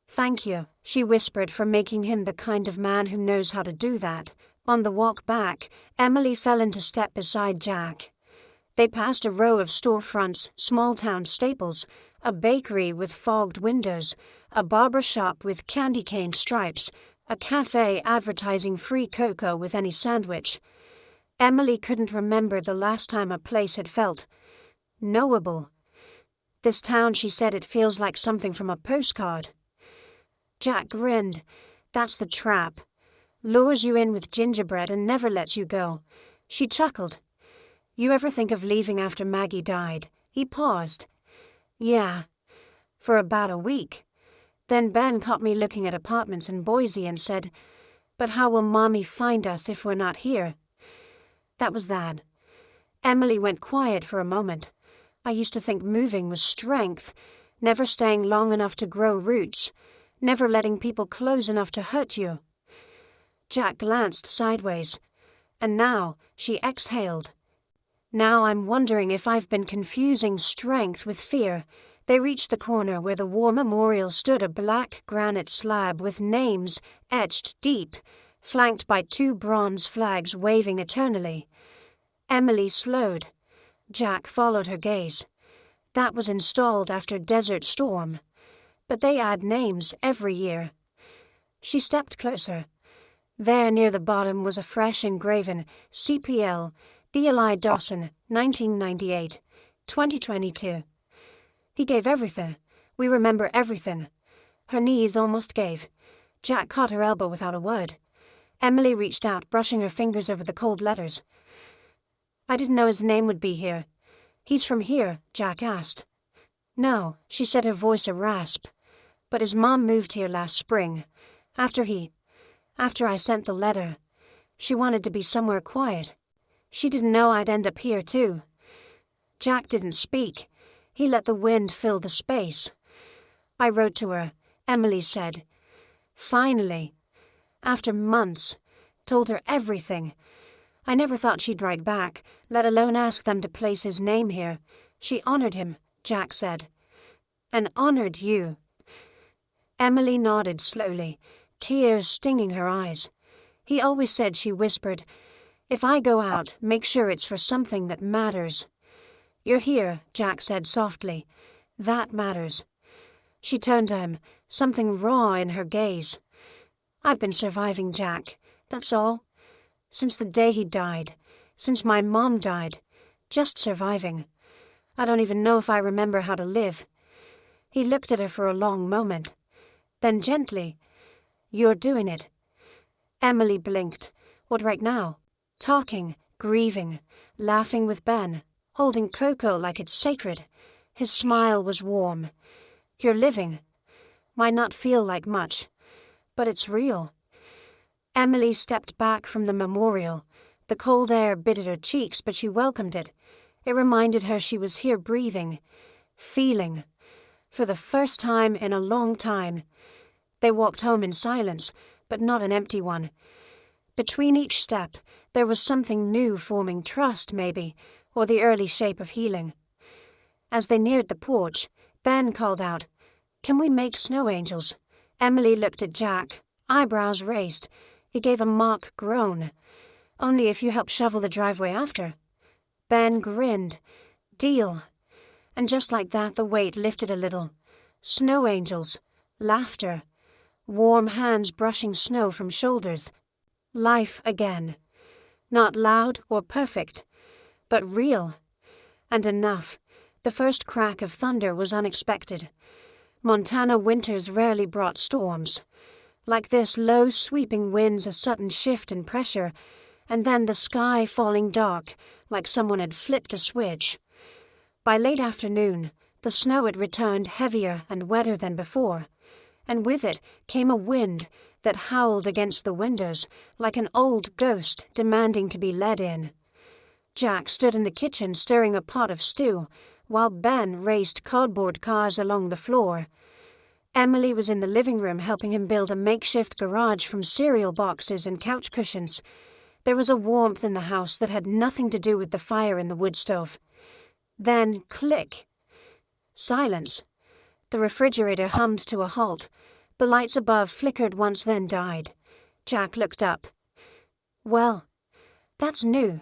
"Thank you," she whispered, "for making him the kind of man who knows how to do that." On the walk back, Emily fell into step beside Jack. They passed a row of storefronts, small-town staples, a bakery with fogged windows, a barber shop with candy cane stripes, a cafe advertising free cocoa with any sandwich. Emily couldn't remember the last time a place had felt knowable. "This town," she said, "it feels like something from a postcard." Jack grinned. "That's the trap. Lures you in with gingerbread and never lets you go." She chuckled. "You ever think of leaving after Maggie died?" He paused. "Yeah, for about a week. Then Ben caught me looking at apartments in Boise and said, 'But how will Mommy find us if we're not here?' That was that." Emily went quiet for a moment. "I used to think moving was strength, never staying long enough to grow roots, never letting people close enough to hurt you." Jack glanced sideways. "And now," she exhaled, "now I'm wondering if I've been confusing strength with fear." They reached the corner where the war memorial stood, a black granite slab with names etched deep, flanked by 2 bronze flags waving eternally. Emily slowed. Jack followed her gaze. "That was installed after Desert Storm. But they add names every year." She stepped closer. There near the bottom was a fresh engraven CPL, Eli Dawson, 1998, 2022. "He gave everything. We remember everything." Her knees almost gave. Jack caught her elbow without a word. Emily reached out, brushing her fingers over the cold letters. "I didn't know his name would be here." "He's from here?" Jack asked. "No," she said, her voice a rasp. "But his mom moved here last spring. After I sent the letter. She wanted to be somewhere quiet. She didn't know I'd end up here, too." Jack didn't speak. He let the wind fill the space. "I wrote to her," Emily said. "Finally. After months. Told her everything. I never thought she'd write back, let alone ask them to place his name here. She honored him," Jack said. "And honored you." Emily nodded slowly, tears stinging her eyes. "He always said," she whispered, "if I go out, make sure it's for something that matters." "You're here," Jack said softly. "That matters." She turned to him, something raw in her gaze. "I've been surviving, Jack. That's all. Since the day he died. Since my mom died. Just surviving. I don't even know if I remember how to live." He looked at her for a long moment. Then gently, "You're doing it." Emily blinked. "What, right now?" "Talking, grieving, laughing with Ben, holding Coco like it's sacred." His smile was warm. "You're living. Might not feel like much, but it's real." Emily stepped back from the memorial. The cold air bit at her cheeks, but she welcomed it. It reminded her she was here breathing, feeling, for the first time in a long time. They walked home in silence, but not an empty one. Between each step, there was something new forming, trust maybe, or the early shape of healing. As they neared the porch, Ben called out, "Can we make snow angels?" Emily looked at Jack, eyebrows raised. He gave a mock groan. "Only if you help shovel the driveway after." Ben grinned. "Deal." And just like that, the weight lifted a little. Snow angels. Laughter. Warm hands brushing snow from shoulders. Life again. Not loud or perfect, but real. And enough. The first crack of thunder was unexpected. Montana winters rarely brought storms. Like this, low sweeping winds, a sudden shift in pressure, and then the sky falling dark, like someone had flipped a switch. By late afternoon, the snow had returned heavier and wetter than before, and with it came a wind that howled against the windows like an old ghost demanding to be let in. Jack stood in the kitchen stirring a pot of stew, while Ben raced cardboard cars along the floor. Emily was in the living room helping him build a makeshift garage from cereal boxes and couch cushions. There was a warmth in the house that had nothing to do with the fire in the wood stove. Then, click. Silence. The refrigerator hummed to a halt. The lights above flickered once, then died. Jack looked up. Well, that's new.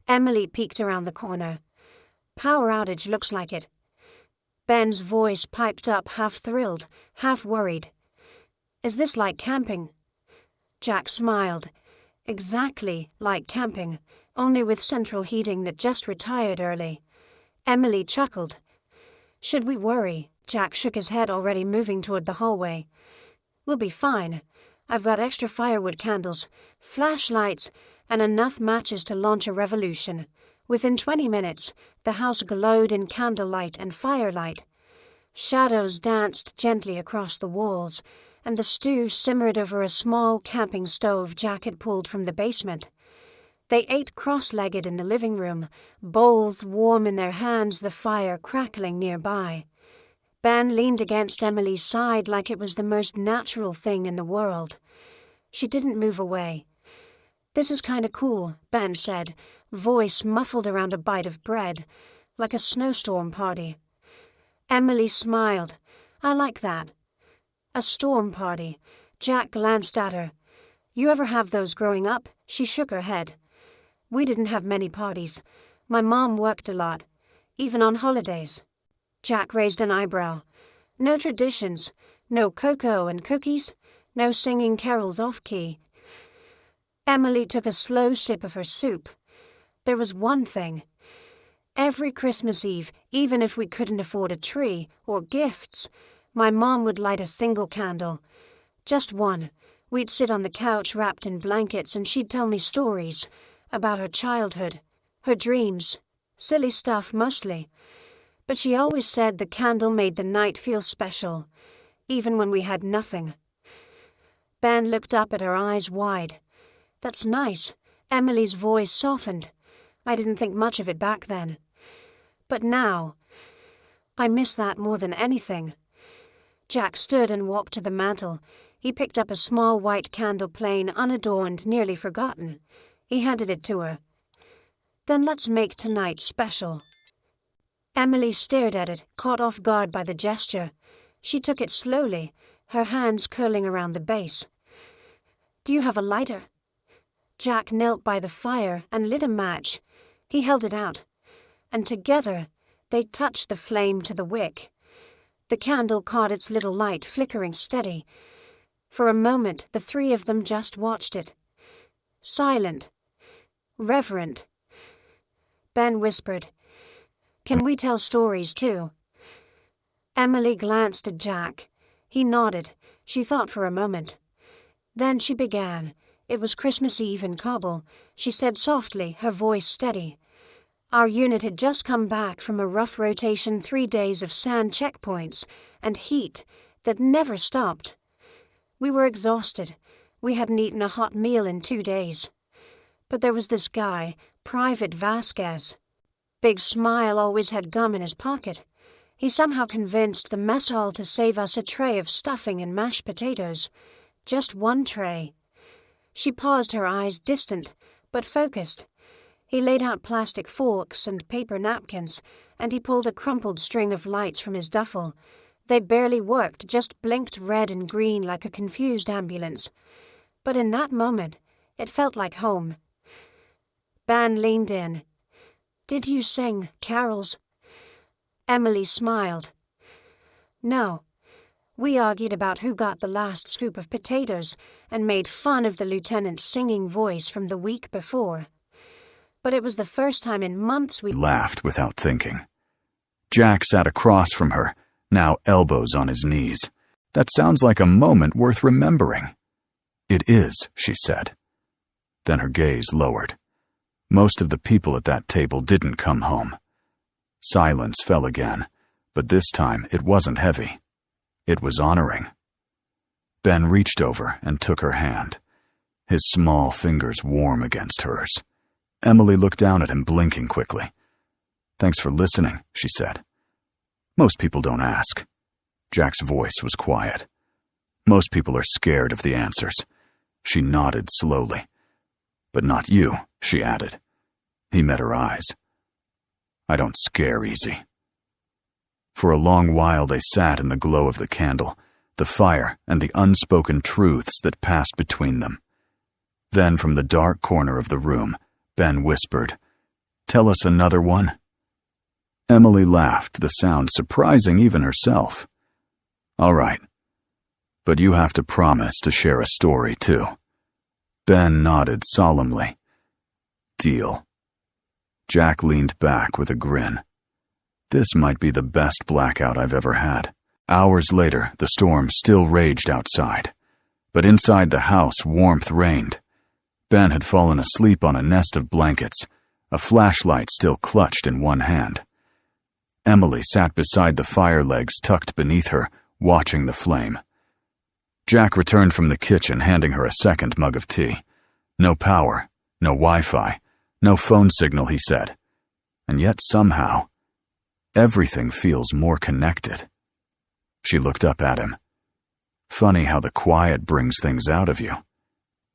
Emily peeked around the corner. Power outage, looks like it. Ben's voice piped up, half thrilled, half worried. Is this like camping? Jack smiled. Exactly like camping, only with central heating that just retired early. Emily chuckled. Should we worry? Jack shook his head, already moving toward the hallway. We'll be fine. I've got extra firewood candles, flashlights, and enough matches to launch a revolution. Within 20 minutes, the house glowed in candlelight and firelight. Shadows danced gently across the walls, and the stew simmered over a small camping stove Jack had pulled from the basement. They ate cross-legged in the living room, bowls warm in their hands, the fire crackling nearby. Ben leaned against Emily's side like it was the most natural thing in the world. She didn't move away. This is kinda cool, Ben said, voice muffled around a bite of bread, like a snowstorm party. Emily smiled. I like that. A storm party. Jack glanced at her. You ever have those growing up? She shook her head. We didn't have many parties. My mom worked a lot, even on holidays. Jack raised an eyebrow. No traditions, no cocoa and cookies, no singing carols off-key. Emily took a slow sip of her soup. There was one thing. Every Christmas Eve, even if we couldn't afford a tree or gifts, my mom would light a single candle. Just one. We'd sit on the couch wrapped in blankets and she'd tell me stories about her childhood, her dreams, silly stuff mostly. But she always said the candle made the night feel special, even when we had nothing. Ben looked up at her, eyes wide. That's nice. Emily's voice softened. I didn't think much of it back then. But now, I miss that more than anything. Jack stood and walked to the mantel. He picked up a small white candle, plain, unadorned, nearly forgotten. He handed it to her. Then let's make tonight special. Emily stared at it, caught off guard by the gesture. She took it slowly, her hands curling around the base. Do you have a lighter? Jack knelt by the fire and lit a match. He held it out, and together they touched the flame to the wick. The candle caught its little light, flickering steady. For a moment, the three of them just watched it. Silent. Reverent. Ben whispered, Can we tell stories too? Emily glanced at Jack. He nodded. She thought for a moment. Then she began. It was Christmas Eve in Kabul. She said softly, her voice steady. Our unit had just come back from a rough rotation, 3 days of sand checkpoints and heat that never stopped. We were exhausted. We hadn't eaten a hot meal in 2 days. But there was this guy, Private Vasquez. Big smile, always had gum in his pocket. He somehow convinced the mess hall to save us a tray of stuffing and mashed potatoes. Just one tray. She paused, her eyes distant, but focused. He laid out plastic forks and paper napkins, and he pulled a crumpled string of lights from his duffel. They barely worked, just blinked red and green like a confused ambulance. But in that moment, it felt like home. Ben leaned in. Did you sing carols? Emily smiled. No. We argued about who got the last scoop of potatoes and made fun of the lieutenant's singing voice from the week before. But it was the first time in months we laughed without thinking. Jack sat across from her, now elbows on his knees. That sounds like a moment worth remembering. It is, she said. Then her gaze lowered. Most of the people at that table didn't come home. Silence fell again, but this time it wasn't heavy. It was honoring. Ben reached over and took her hand, his small fingers warm against hers. Emily looked down at him, blinking quickly. "Thanks for listening," she said. "Most people don't ask." Jack's voice was quiet. "Most people are scared of the answers." She nodded slowly. "But not you," she added. He met her eyes. "I don't scare easy." For a long while they sat in the glow of the candle, the fire and the unspoken truths that passed between them. Then from the dark corner of the room, Ben whispered, "Tell us another one." Emily laughed, the sound surprising even herself. "All right. But you have to promise to share a story, too." Ben nodded solemnly. "Deal." Jack leaned back with a grin. This might be the best blackout I've ever had. Hours later, the storm still raged outside. But inside the house, warmth reigned. Ben had fallen asleep on a nest of blankets, a flashlight still clutched in one hand. Emily sat beside the fire legs tucked beneath her, watching the flame. Jack returned from the kitchen, handing her a second mug of tea. No power, no Wi-Fi, no phone signal, he said. And yet somehow, everything feels more connected. She looked up at him. Funny how the quiet brings things out of you.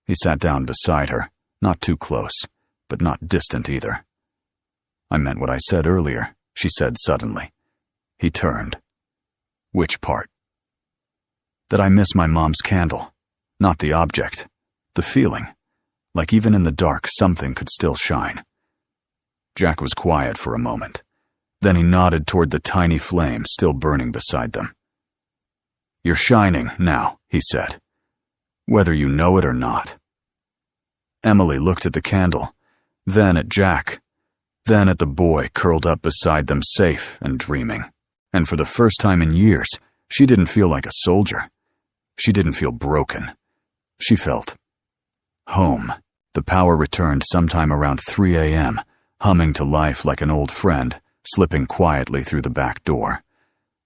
He sat down beside her, not too close, but not distant either. "I meant what I said earlier," she said suddenly. He turned. "Which part?" "That I miss my mom's candle. Not the object. The feeling. Like even in the dark, something could still shine." Jack was quiet for a moment. Then he nodded toward the tiny flame still burning beside them. "You're shining now," he said. "Whether you know it or not." Emily looked at the candle, then at Jack, then at the boy curled up beside them, safe and dreaming. And for the first time in years, she didn't feel like a soldier. She didn't feel broken. She felt home. The power returned sometime around 3 a.m., humming to life like an old friend, slipping quietly through the back door.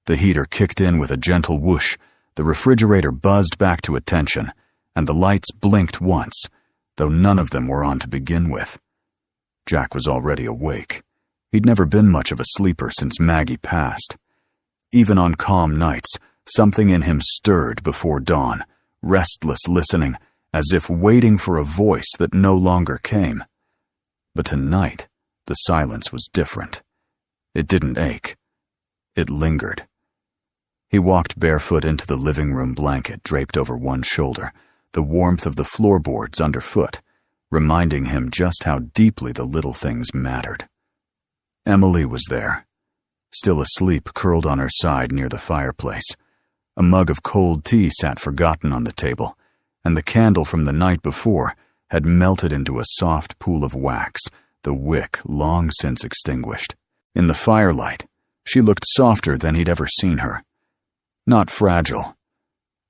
The heater kicked in with a gentle whoosh, the refrigerator buzzed back to attention, and the lights blinked once, though none of them were on to begin with. Jack was already awake. He'd never been much of a sleeper since Maggie passed. Even on calm nights, something in him stirred before dawn, restless listening, as if waiting for a voice that no longer came. But tonight, the silence was different. It didn't ache. It lingered. He walked barefoot into the living room blanket draped over one shoulder, the warmth of the floorboards underfoot, reminding him just how deeply the little things mattered. Emily was there, still asleep, curled on her side near the fireplace. A mug of cold tea sat forgotten on the table, and the candle from the night before had melted into a soft pool of wax, the wick long since extinguished. In the firelight, she looked softer than he'd ever seen her. Not fragile.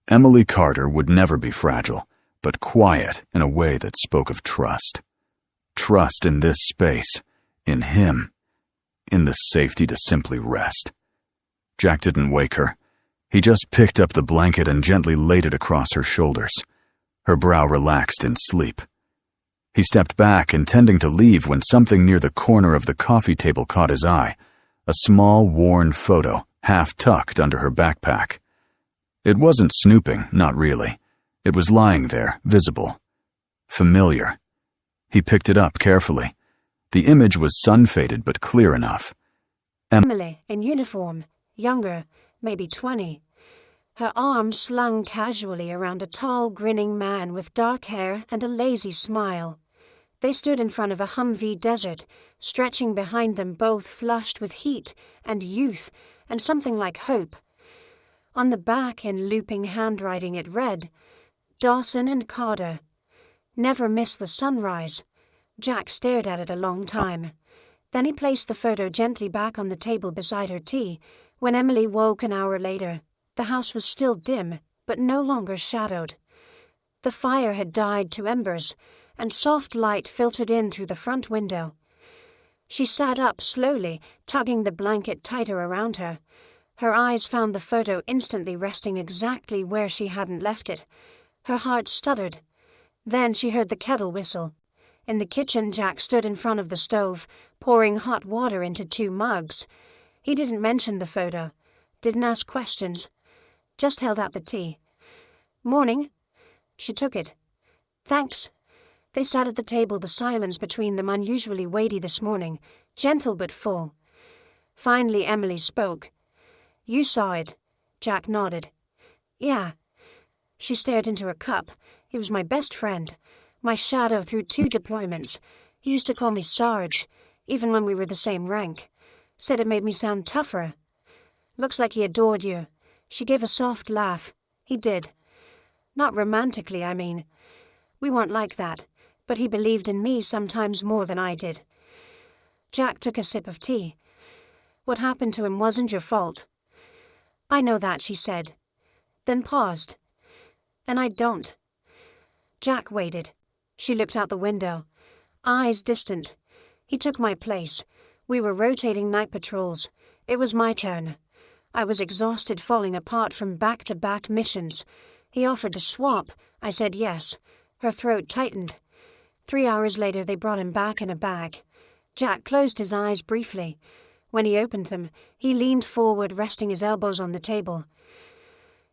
Emily Carter would never be fragile, but quiet in a way that spoke of trust. Trust in this space, in him, in the safety to simply rest. Jack didn't wake her. He just picked up the blanket and gently laid it across her shoulders. Her brow relaxed in sleep. He stepped back, intending to leave, when something near the corner of the coffee table caught his eye, a small, worn photo, half tucked under her backpack. It wasn't snooping, not really. It was lying there, visible. Familiar. He picked it up carefully. The image was sun-faded but clear enough. Emily, in uniform, younger, maybe 20. Her arms slung casually around a tall, grinning man with dark hair and a lazy smile. They stood in front of a Humvee desert, stretching behind them, both flushed with heat and youth and something like hope. On the back, in looping handwriting, it read, "Dawson and Carter. Never miss the sunrise." Jack stared at it a long time. Then he placed the photo gently back on the table beside her tea. When Emily woke an hour later, the house was still dim, but no longer shadowed. The fire had died to embers, and soft light filtered in through the front window. She sat up slowly, tugging the blanket tighter around her. Her eyes found the photo instantly resting exactly where she hadn't left it. Her heart stuttered. Then she heard the kettle whistle. In the kitchen, Jack stood in front of the stove, pouring hot water into 2 mugs. He didn't mention the photo, didn't ask questions, just held out the tea. "Morning." She took it. "Thanks." They sat at the table, the silence between them unusually weighty this morning, gentle but full. Finally, Emily spoke. "You saw it." Jack nodded. "Yeah." She stared into her cup. "He was my best friend, my shadow through 2 deployments. He used to call me Sarge, even when we were the same rank. Said it made me sound tougher. Looks like he adored you." She gave a soft laugh. "He did. Not romantically, I mean. We weren't like that, but he believed in me sometimes more than I did." Jack took a sip of tea. "What happened to him wasn't your fault." "I know that," she said, then paused. "And I don't." Jack waited. She looked out the window, eyes distant. "He took my place. We were rotating night patrols. It was my turn. I was exhausted, falling apart from back-to-back missions. He offered to swap. I said yes." Her throat tightened. 3 hours later, they brought him back in a bag. Jack closed his eyes briefly. When he opened them, he leaned forward, resting his elbows on the table.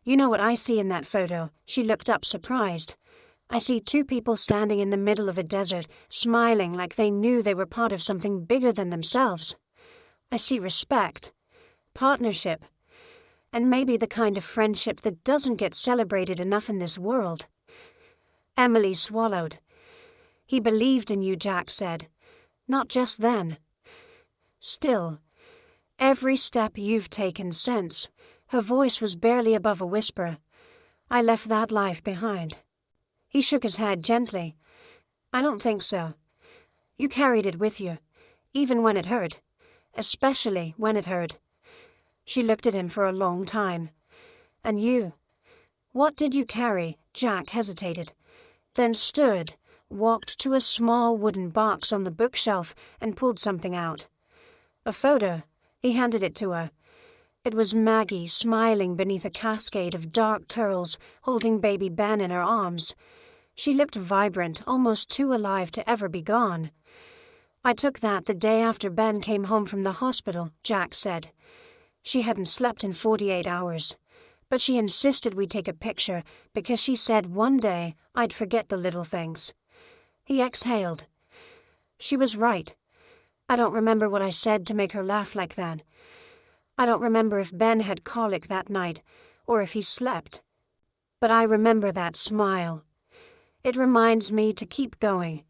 "You know what I see in that photo?" She looked up, surprised. "I see 2 people standing in the middle of a desert, smiling like they knew they were part of something bigger than themselves. I see respect, partnership, and maybe the kind of friendship that doesn't get celebrated enough in this world." Emily swallowed. "He believed in you," Jack said. "Not just then. Still, every step you've taken since." Her voice was barely above a whisper. "I left that life behind." He shook his head gently. "I don't think so. You carried it with you, even when it hurt. Especially when it hurt." She looked at him for a long time. "And you? What did you carry?" Jack hesitated, then stood, walked to a small wooden box on the bookshelf and pulled something out. A photo. He handed it to her. It was Maggie smiling beneath a cascade of dark curls, holding baby Ben in her arms. She looked vibrant, almost too alive to ever be gone. "I took that the day after Ben came home from the hospital," Jack said. "She hadn't slept in 48 hours. But she insisted we take a picture because she said one day I'd forget the little things." He exhaled. "She was right. I don't remember what I said to make her laugh like that. I don't remember if Ben had colic that night or if he slept. But I remember that smile. It reminds me to keep going."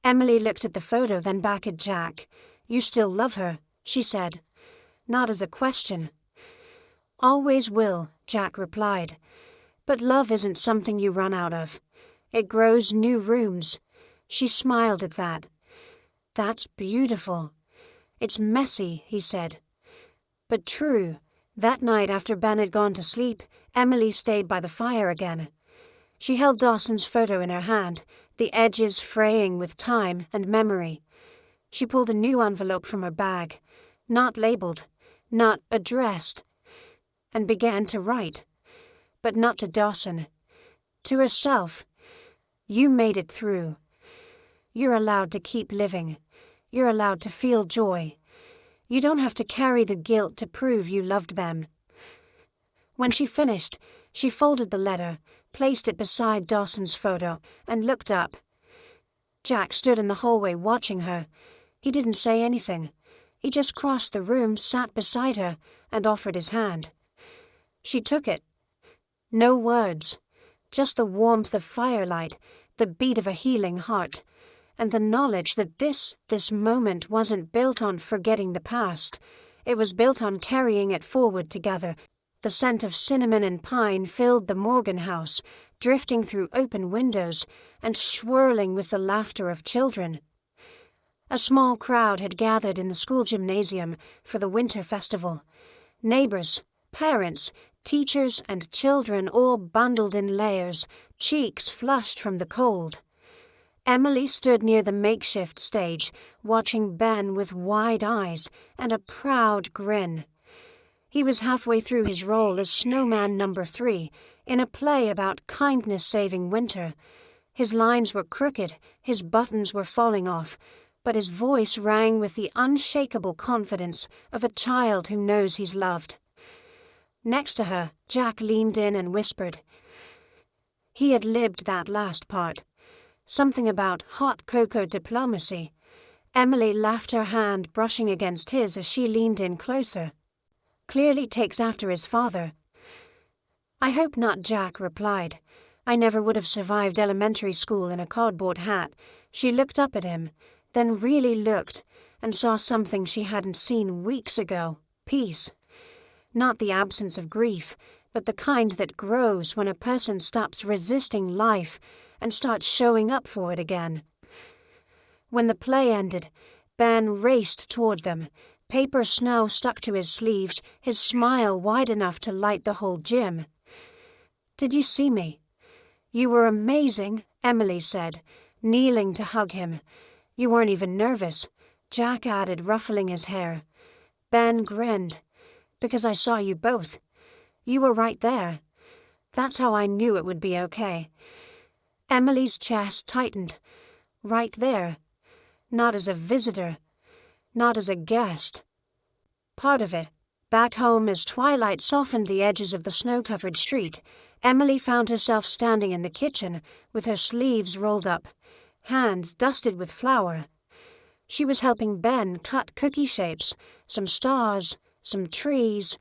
Emily looked at the photo, then back at Jack. "You still love her," she said. "Not as a question." "Always will," Jack replied. "But love isn't something you run out of. It grows new rooms." She smiled at that. "That's beautiful." "It's messy," he said. "But true." That night, after Ben had gone to sleep, Emily stayed by the fire again. She held Dawson's photo in her hand, the edges fraying with time and memory. She pulled a new envelope from her bag, not labeled, not addressed, and began to write. But not to Dawson. To herself. "You made it through. You're allowed to keep living. You're allowed to feel joy. You don't have to carry the guilt to prove you loved them." When she finished, she folded the letter, placed it beside Dawson's photo, and looked up. Jack stood in the hallway watching her. He didn't say anything. He just crossed the room, sat beside her, and offered his hand. She took it. No words, just the warmth of firelight, the beat of a healing heart, and the knowledge that this moment wasn't built on forgetting the past. It was built on carrying it forward together. The scent of cinnamon and pine filled the Morgan house, drifting through open windows and swirling with the laughter of children. A small crowd had gathered in the school gymnasium for the winter festival. Neighbors, parents, teachers, and children all bundled in layers, cheeks flushed from the cold. Emily stood near the makeshift stage, watching Ben with wide eyes and a proud grin. He was halfway through his role as Snowman number 3 in a play about kindness saving winter. His lines were crooked, his buttons were falling off, but his voice rang with the unshakable confidence of a child who knows he's loved. Next to her, Jack leaned in and whispered. He had lived that last part. Something about hot cocoa diplomacy. Emily laughed, her hand brushing against his as she leaned in closer. Clearly takes after his father. I hope not, Jack replied. I never would have survived elementary school in a cardboard hat. She looked up at him, then really looked, and saw something she hadn't seen weeks ago. Peace. Not the absence of grief, but the kind that grows when a person stops resisting life and starts showing up for it again. When the play ended, Ben raced toward them, paper snow stuck to his sleeves, his smile wide enough to light the whole gym. Did you see me? You were amazing, Emily said, kneeling to hug him. You weren't even nervous, Jack added, ruffling his hair. Ben grinned. Because I saw you both. You were right there. That's how I knew it would be okay. Emily's chest tightened. Right there. Not as a visitor. Not as a guest. Part of it. Back home, as twilight softened the edges of the snow-covered street, Emily found herself standing in the kitchen with her sleeves rolled up, hands dusted with flour. She was helping Ben cut cookie shapes, some stars, some trees,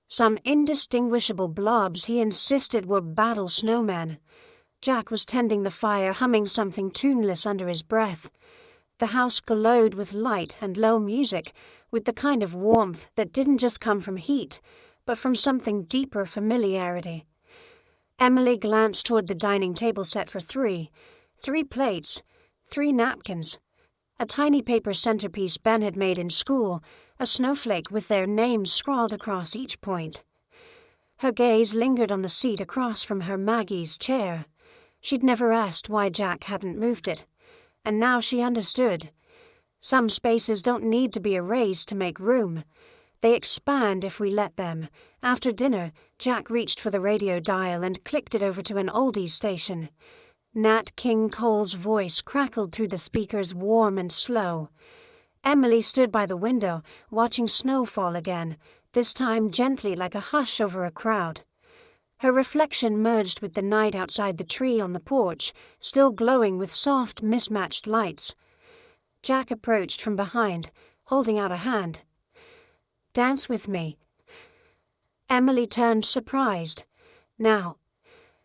some indistinguishable blobs he insisted were battle snowmen. Jack was tending the fire, humming something tuneless under his breath. The house glowed with light and low music, with the kind of warmth that didn't just come from heat, but from something deeper familiarity. Emily glanced toward the dining table set for three plates, 3 napkins, a tiny paper centerpiece Ben had made in school, a snowflake with their names scrawled across each point. Her gaze lingered on the seat across from her, Maggie's chair. She'd never asked why Jack hadn't moved it, and now she understood. Some spaces don't need to be erased to make room. They expand if we let them. After dinner, Jack reached for the radio dial and clicked it over to an oldies station. Nat King Cole's voice crackled through the speakers, warm and slow. Emily stood by the window, watching snow fall again, this time gently like a hush over a crowd. Her reflection merged with the night outside the tree on the porch, still glowing with soft, mismatched lights. Jack approached from behind, holding out a hand. Dance with me. Emily turned, surprised. Now.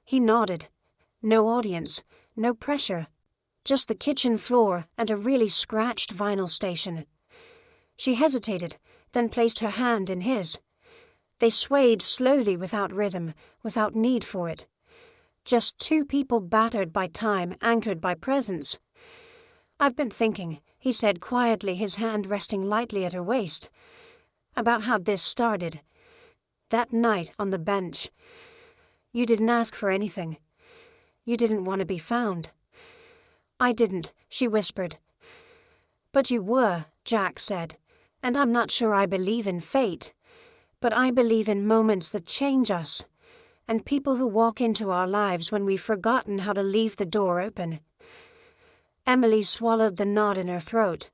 He nodded. No audience, no pressure. Just the kitchen floor and a really scratched vinyl station. She hesitated, then placed her hand in his. They swayed slowly without rhythm, without need for it. Just 2 people battered by time, anchored by presence. I've been thinking, he said quietly, his hand resting lightly at her waist, about how this started. That night on the bench. You didn't ask for anything. You didn't want to be found. I didn't, she whispered. But you were, Jack said, and I'm not sure I believe in fate, but I believe in moments that change us, and people who walk into our lives when we've forgotten how to leave the door open. Emily swallowed the knot in her throat.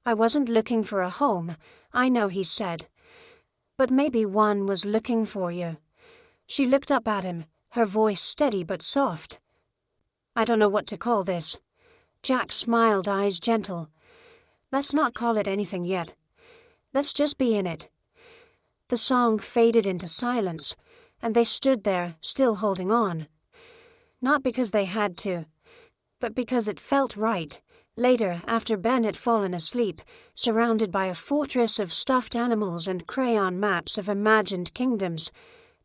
I wasn't looking for a home, I know, he said, but maybe one was looking for you. She looked up at him, her voice steady but soft. I don't know what to call this. Jack smiled, eyes gentle. Let's not call it anything yet. Let's just be in it. The song faded into silence, and they stood there, still holding on. Not because they had to, but because it felt right. Later, after Ben had fallen asleep, surrounded by a fortress of stuffed animals and crayon maps of imagined kingdoms,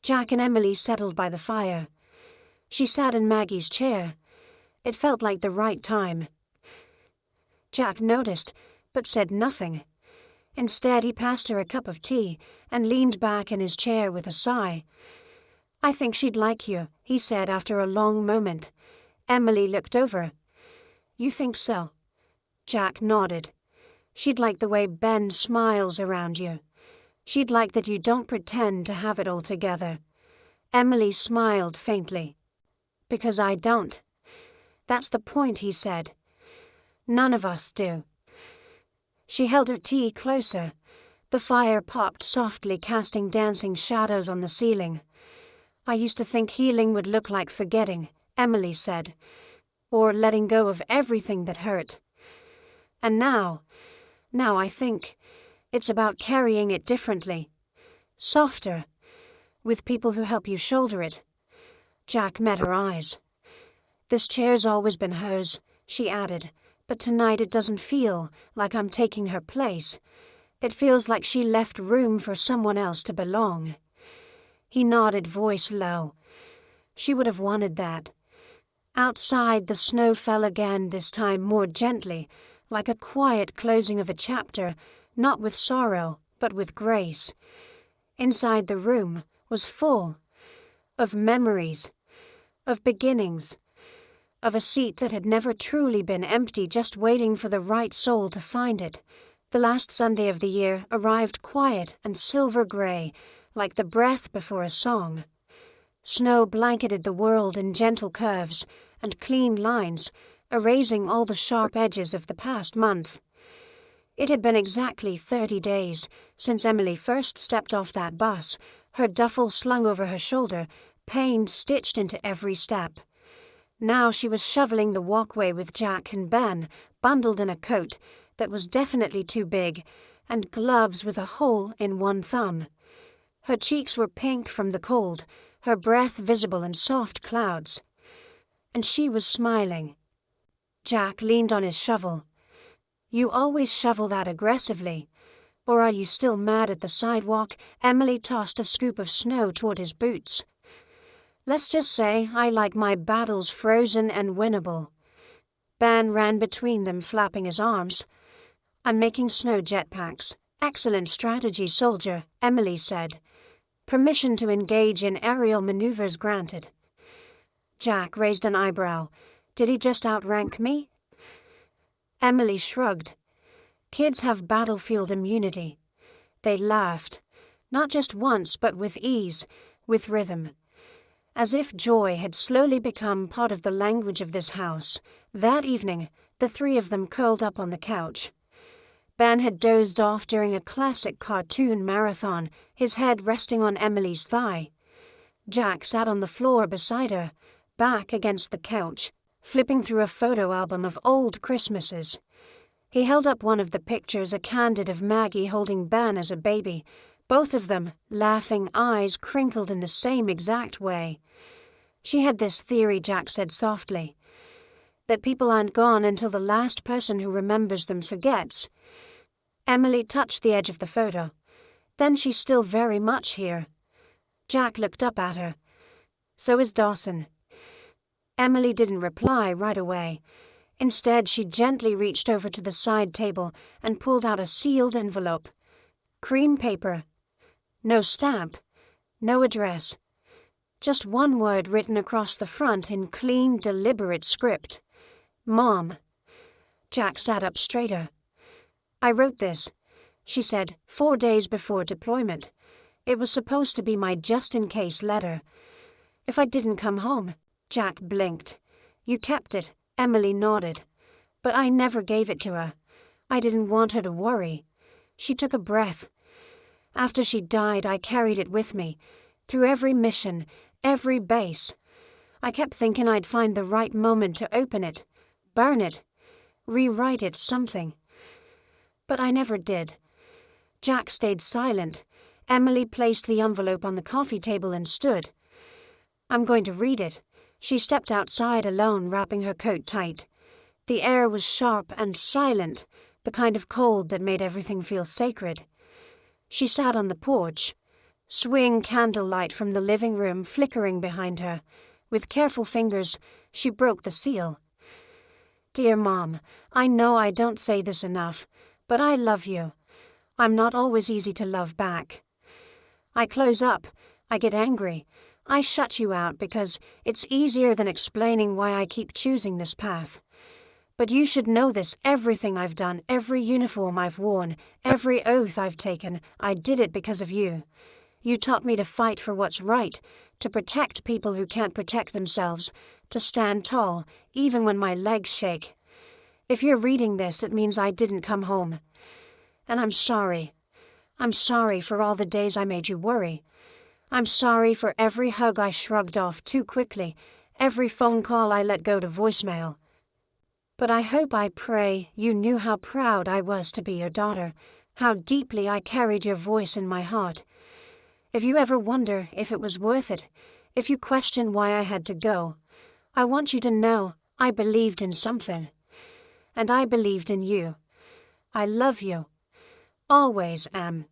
Jack and Emily settled by the fire. She sat in Maggie's chair. It felt like the right time. Jack noticed, but said nothing. Instead, he passed her a cup of tea and leaned back in his chair with a sigh. I think she'd like you, he said after a long moment. Emily looked over. You think so? Jack nodded. She'd like the way Ben smiles around you. She'd like that you don't pretend to have it all together. Emily smiled faintly. Because I don't. That's the point, he said. None of us do. She held her tea closer. The fire popped softly, casting dancing shadows on the ceiling. I used to think healing would look like forgetting, Emily said, or letting go of everything that hurt. And now I think it's about carrying it differently, softer, with people who help you shoulder it. Jack met her eyes. This chair's always been hers, she added, but tonight it doesn't feel like I'm taking her place. It feels like she left room for someone else to belong. He nodded, voice low. She would have wanted that. Outside, the snow fell again, this time more gently, like a quiet closing of a chapter, not with sorrow, but with grace. Inside, the room was full of memories, of beginnings, of a seat that had never truly been empty, just waiting for the right soul to find it. The last Sunday of the year arrived quiet and silver grey, like the breath before a song. Snow blanketed the world in gentle curves and clean lines, erasing all the sharp edges of the past month. It had been exactly 30 days since Emily first stepped off that bus, her duffel slung over her shoulder, pain stitched into every step. Now she was shoveling the walkway with Jack and Ben, bundled in a coat that was definitely too big, and gloves with a hole in one thumb. Her cheeks were pink from the cold, her breath visible in soft clouds. And she was smiling. Jack leaned on his shovel. You always shovel that aggressively. Or are you still mad at the sidewalk? Emily tossed a scoop of snow toward his boots. Let's just say I like my battles frozen and winnable. Ben ran between them, flapping his arms. I'm making snow jetpacks. Excellent strategy, soldier, Emily said. Permission to engage in aerial maneuvers granted. Jack raised an eyebrow. Did he just outrank me? Emily shrugged. Kids have battlefield immunity. They laughed, not just once, but with ease, with rhythm. As if joy had slowly become part of the language of this house. That evening, the three of them curled up on the couch. Ben had dozed off during a classic cartoon marathon, his head resting on Emily's thigh. Jack sat on the floor beside her, back against the couch, flipping through a photo album of old Christmases. He held up one of the pictures, a candid of Maggie holding Ben as a baby, both of them laughing, eyes crinkled in the same exact way. She had this theory, Jack said softly, that people aren't gone until the last person who remembers them forgets. Emily touched the edge of the photo. Then she's still very much here. Jack looked up at her. So is Dawson. Emily didn't reply right away. Instead, she gently reached over to the side table and pulled out a sealed envelope. Cream paper. No stamp. No address. Just one word written across the front in clean, deliberate script. Mom. Jack sat up straighter. I wrote this, she said, 4 days before deployment. It was supposed to be my just-in-case letter. If I didn't come home, Jack blinked. You kept it, Emily nodded. But I never gave it to her. I didn't want her to worry. She took a breath. After she died, I carried it with me, through every mission, every base. I kept thinking I'd find the right moment to open it, burn it, rewrite it, something. But I never did. Jack stayed silent. Emily placed the envelope on the coffee table and stood. I'm going to read it. She stepped outside alone, wrapping her coat tight. The air was sharp and silent, the kind of cold that made everything feel sacred. She sat on the porch, swing candlelight from the living room flickering behind her. With careful fingers, she broke the seal. Dear Mom, I know I don't say this enough, but I love you. I'm not always easy to love back. I close up, I get angry. I shut you out because it's easier than explaining why I keep choosing this path. But you should know this, everything I've done, every uniform I've worn, every oath I've taken, I did it because of you. You taught me to fight for what's right, to protect people who can't protect themselves, to stand tall, even when my legs shake. If you're reading this, it means I didn't come home. And I'm sorry. I'm sorry for all the days I made you worry. I'm sorry for every hug I shrugged off too quickly, every phone call I let go to voicemail. But I pray you knew how proud I was to be your daughter, how deeply I carried your voice in my heart. If you ever wonder if it was worth it, if you question why I had to go, I want you to know I believed in something. And I believed in you. I love you. Always am.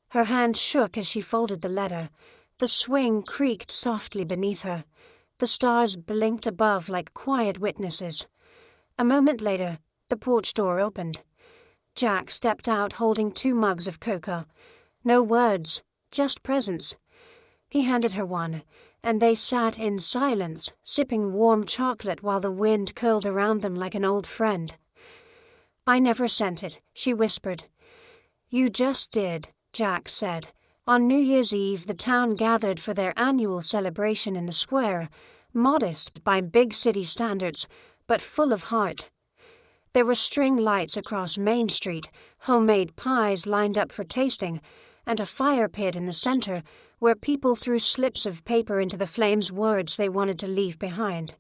Her hand shook as she folded the letter. The swing creaked softly beneath her. The stars blinked above like quiet witnesses. A moment later, the porch door opened. Jack stepped out holding 2 mugs of cocoa. No words, just presence. He handed her one, and they sat in silence, sipping warm chocolate while the wind curled around them like an old friend. "I never sent it," she whispered. "You just did," Jack said. On New Year's Eve, the town gathered for their annual celebration in the square, modest by big city standards, but full of heart. There were string lights across Main Street, homemade pies lined up for tasting, and a fire pit in the center where people threw slips of paper into the flames words they wanted to leave behind.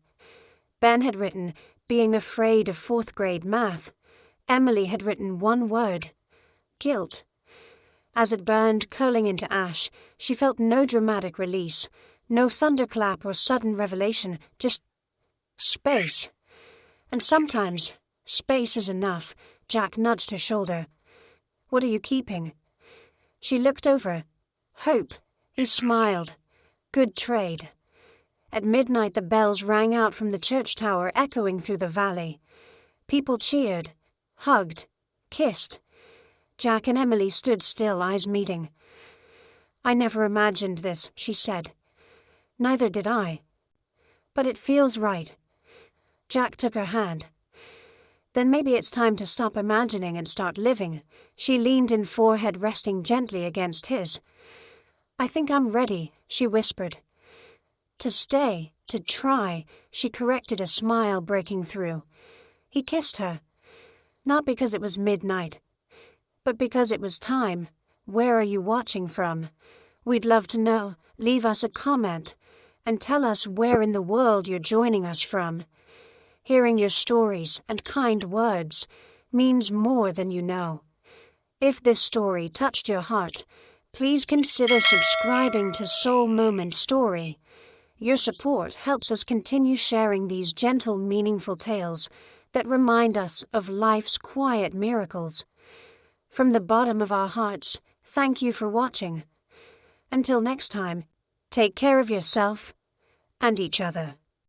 Ben had written, being afraid of 4th grade math. Emily had written one word, guilt. As it burned, curling into ash, she felt no dramatic release, no thunderclap or sudden revelation, just space. And sometimes, space is enough. Jack nudged her shoulder. "What are you keeping?" She looked over. "Hope." He smiled. "Good trade." At midnight the bells rang out from the church tower, echoing through the valley. People cheered, hugged, kissed. Jack and Emily stood still, eyes meeting. "I never imagined this," she said. "Neither did I. But it feels right." Jack took her hand. "Then maybe it's time to stop imagining and start living." She leaned in, forehead resting gently against his. "I think I'm ready," she whispered. "To stay, to try," she corrected, a smile breaking through. He kissed her. Not because it was midnight, but because it was time. "Where are you watching from? We'd love to know. Leave us a comment and tell us where in the world you're joining us from. Hearing your stories and kind words means more than you know. If this story touched your heart, please consider subscribing to Soul Moment Story. Your support helps us continue sharing these gentle, meaningful tales that remind us of life's quiet miracles. From the bottom of our hearts, thank you for watching. Until next time, take care of yourself and each other.